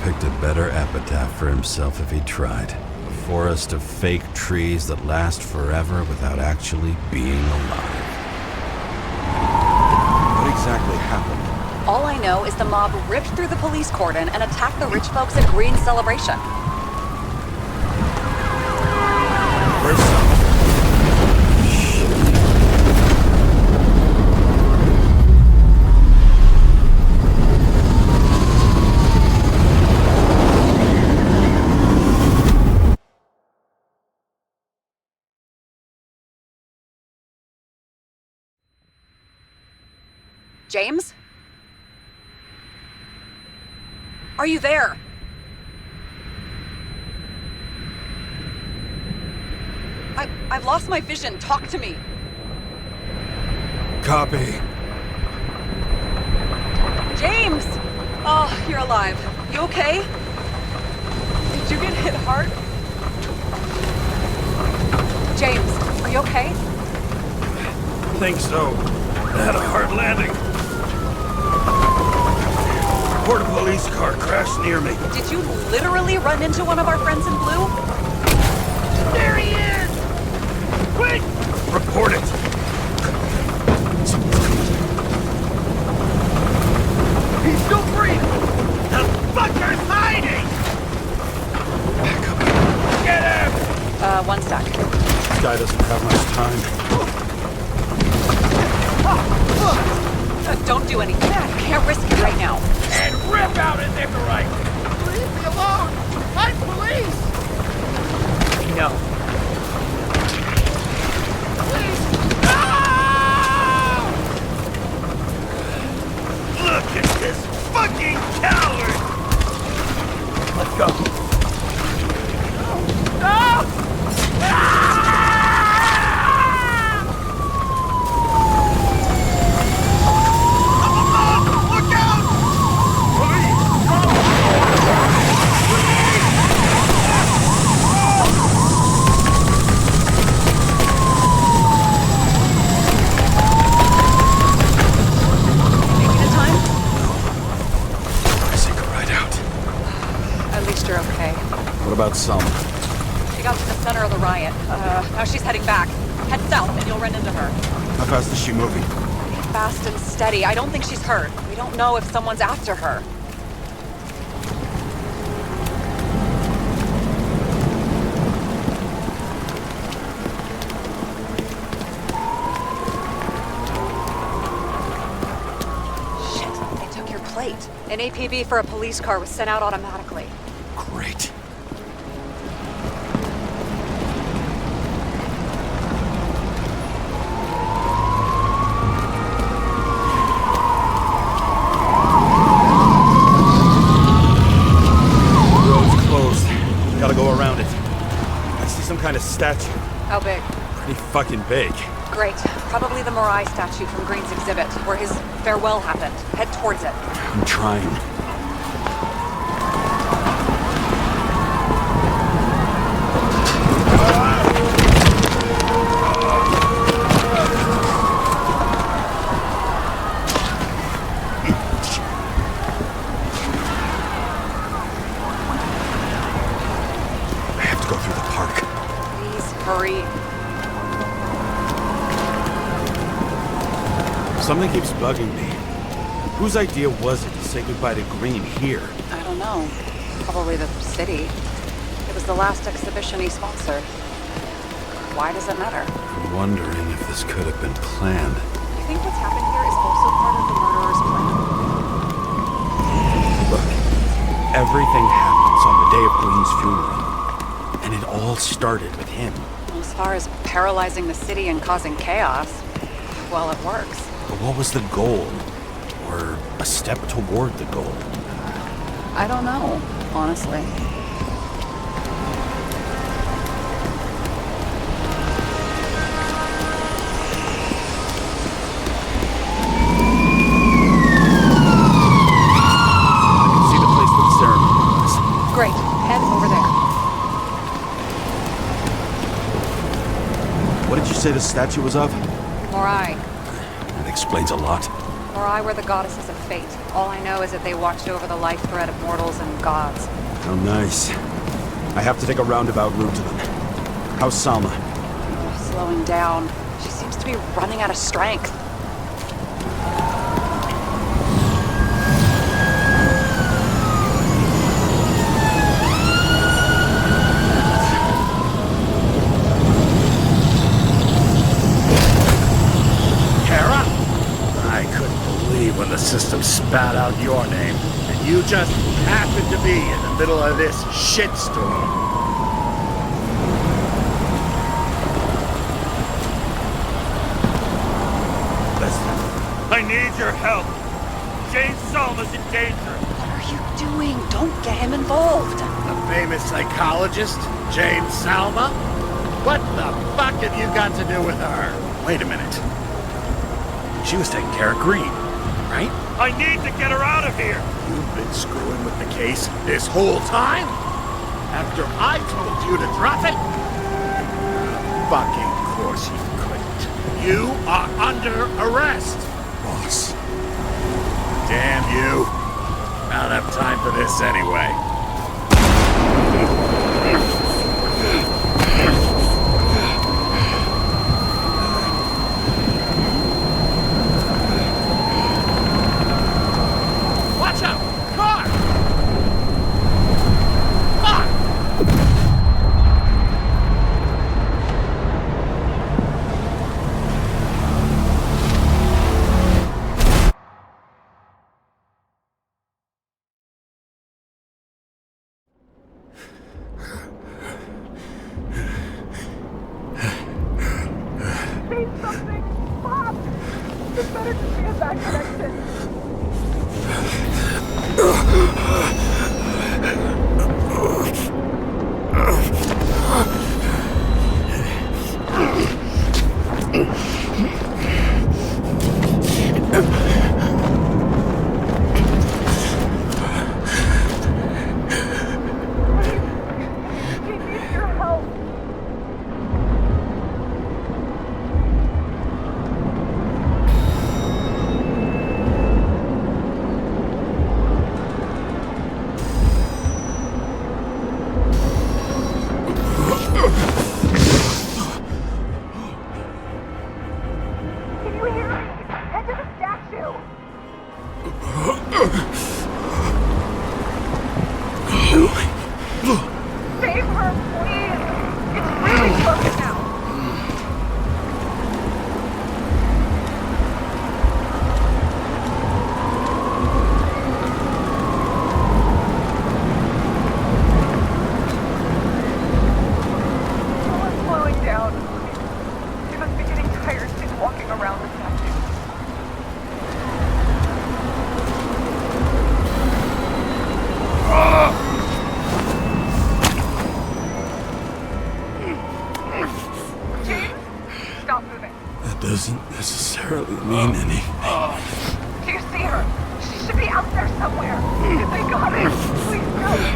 Picked a better epitaph for himself if he tried. A forest of fake trees that last forever without actually being alive. What exactly happened? All I know is the mob ripped through the police cordon and attacked the rich folks at Green's celebration. Where's Salma? James? Are you there? I've lost my vision. Talk to me. Copy. James! Oh, you're alive. You okay? Did you get hit hard? James, are you okay? I think so. I had a hard landing. Report a police car crashed near me. Did you literally run into one of our friends in blue? There he is! Quick! Report it. He's still breathing! The fucker's hiding! Back up. Get him! One sec. This guy doesn't have much time. Don't do anything. I can't risk it right now. And rip out his Icarite! Leave me alone! I'm police! No. Please! No! Look at this fucking coward! Let's go. No! What about Salma? She got to the center of the riot. Now she's heading back. Head south and you'll run into her. How fast is she moving? Fast and steady. I don't think she's hurt. We don't know if someone's after her. Shit, they took your plate. An APB for a police car was sent out automatically. Great. Gotta go around it. I see some kind of statue. How big? Pretty fucking big. Great. Probably the Morai statue from Green's exhibit, where his farewell happened. Head towards it. I'm trying. I have to go through the park. Please, hurry. Something keeps bugging me. Whose idea was it to say goodbye to Green here? I don't know. Probably the city. It was the last exhibition he sponsored. Why does it matter? I'm wondering if this could have been planned. I think what's happened here is also part of the murderer's plan. Look, everything happens on the day of Green's funeral. And it all started with him. Well, as far as paralyzing the city and causing chaos, well, it works. But what was the goal? Or a step toward the goal? I don't know, honestly. See the place where the ceremony was. Great. Head over there. What did you say the statue was of? Morai. That explains a lot. Morai were the goddesses of fate. All I know is that they watched over the life thread of mortals and gods. How nice. I have to take a roundabout route to them. How's Salma? Slowing down. She seems to be running out of strength. Karra? I couldn't believe when the system spat out your name, and you just happened to be in the middle of this shitstorm. Listen, I need your help. James Salma's in danger. What are you doing? Don't get him involved. The famous psychologist, James Salma? What the fuck have you got to do with her? Wait a minute. She was taking care of Green, right? I need to get her out of here. You've been screwing with the case this whole time? After I told you to drop it? Fucking course you couldn't. You are under arrest. Boss. Damn you. I don't have time for this anyway. Watch out! Car! Fuck! Say something! Bob! This better just be a bad connection. He needs your help. Can you hear me? Head to the statue. seen any. Do you see her? She should be out there somewhere. If they got her, please help me.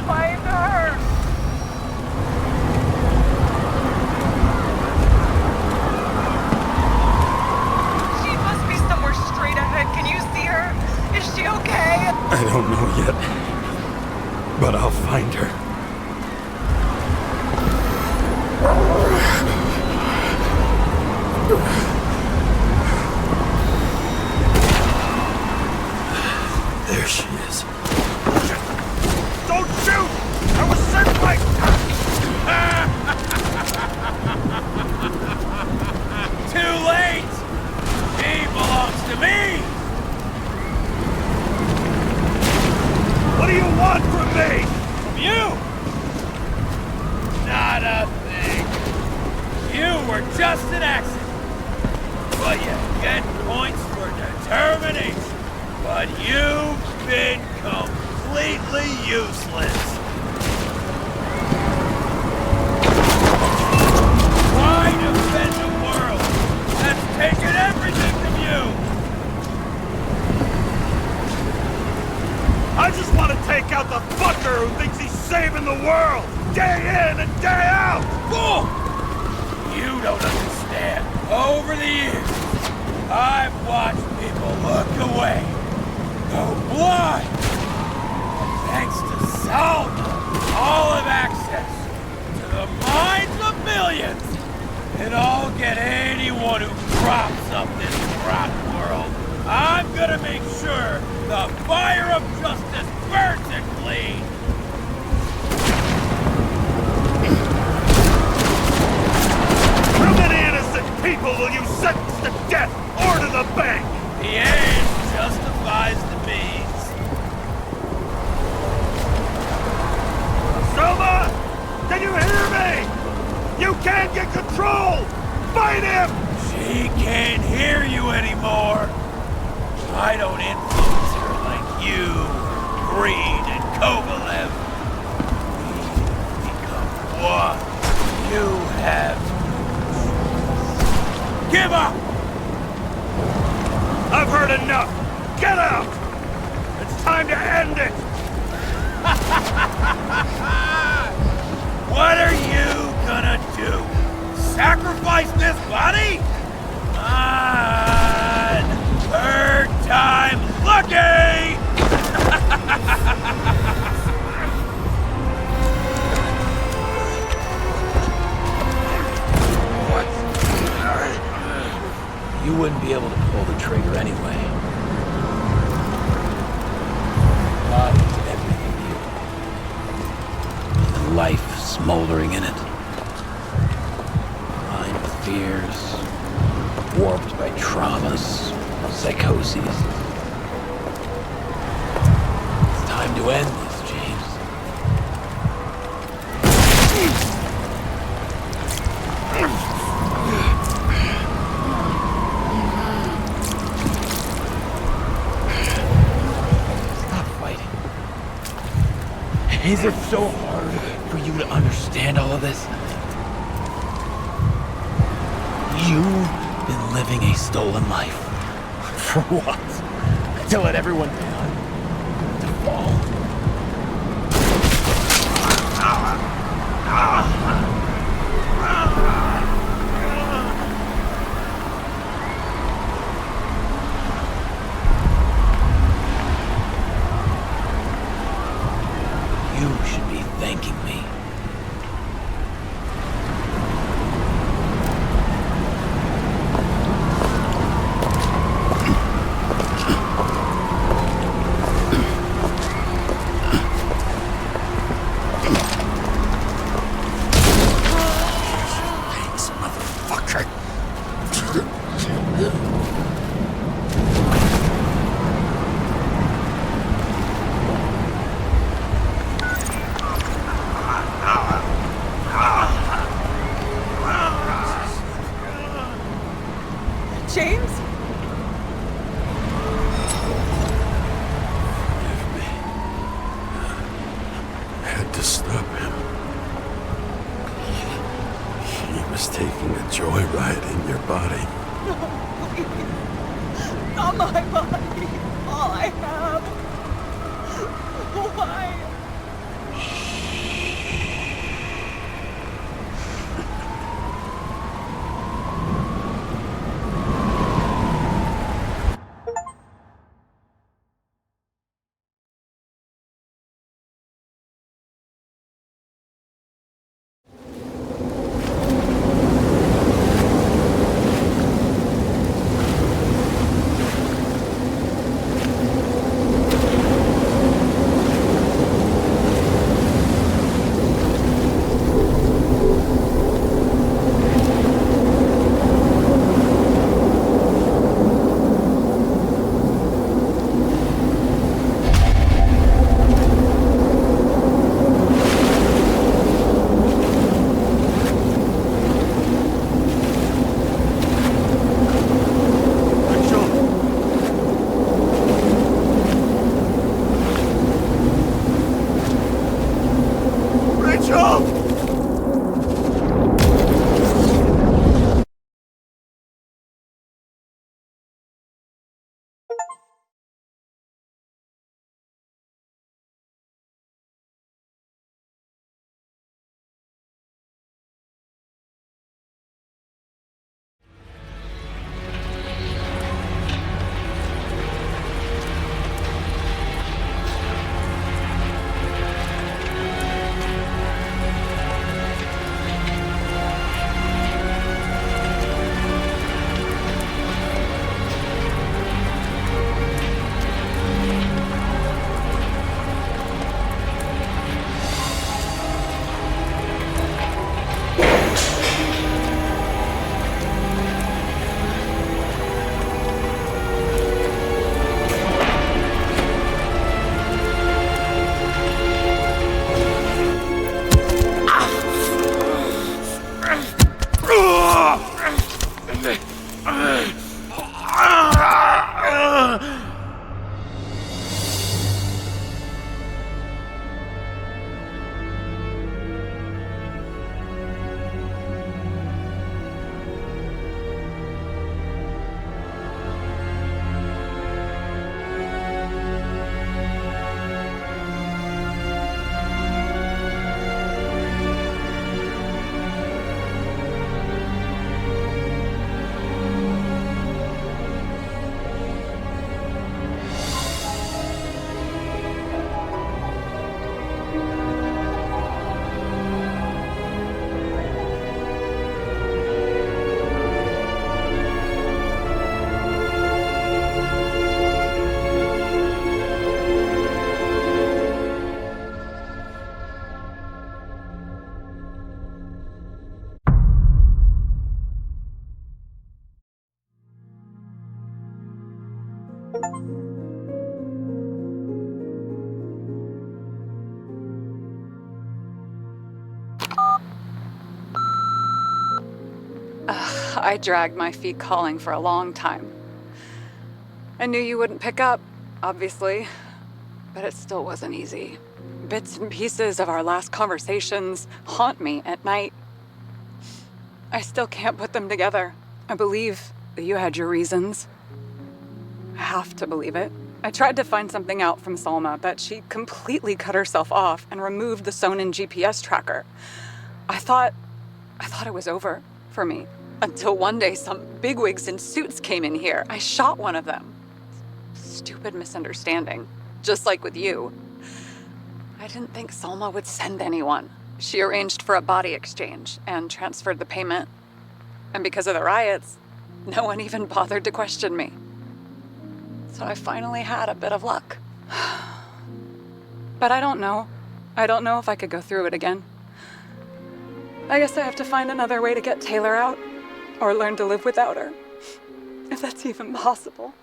Find her. She must be somewhere straight ahead. Can you see her? Is she okay? I don't know yet, but I'll find her. There she is. Don't shoot! I was sent by... Too late! He belongs to me! What do you want from me? From you! Not a thing. You were just an accident. But you get points for determination. But you've been completely useless. Why defend a world that's taken everything from you? I just want to take out the fucker who thinks he's saving the world! Day in and day out! Fool! You don't understand. Over the years, I've watched people look away, go blind. Thanks to Salma, all have access to the minds of millions. And I'll get anyone who crops up this rotten world. I'm gonna make sure the fire of justice burns it clean. How many innocent people will you sentence to death or to the bank? The end justifies the means. Selma! Can you hear me? You can't get control! Fight him! She can't hear you anymore. I don't influence her like you, Green, and Kovalev. We become one. You have... Give up! I've heard enough! Get out! It's time to end it! What are you gonna do? Sacrifice this body? On third time lucky! You wouldn't be able to pull the trigger anyway. Body's everything to you. And life smoldering in it. Blind with fears, warped by traumas, psychoses. It's time to end this, James. Is it so hard for you to understand all of this? You've been living a stolen life. For what? To let everyone down? To fall? You should be thanking me. not my body. All I have. Why? I dragged my feet calling for a long time. I knew you wouldn't pick up, obviously, but it still wasn't easy. Bits and pieces of our last conversations haunt me at night. I still can't put them together. I believe that you had your reasons. I have to believe it. I tried to find something out from Salma, but she completely cut herself off and removed the Sonin GPS tracker. I thought it was over for me. Until one day some bigwigs in suits came in here. I shot one of them. Stupid misunderstanding, just like with you. I didn't think Salma would send anyone. She arranged for a body exchange and transferred the payment. And because of the riots, no one even bothered to question me. So I finally had a bit of luck. But I don't know. I don't know if I could go through it again. I guess I have to find another way to get Taylor out. Or learn to live without her. If that's even possible.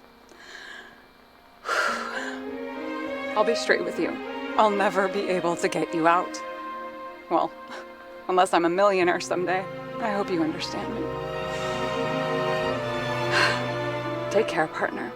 I'll be straight with you. I'll never be able to get you out. Well, unless I'm a millionaire someday. I hope you understand me. Take care, partner.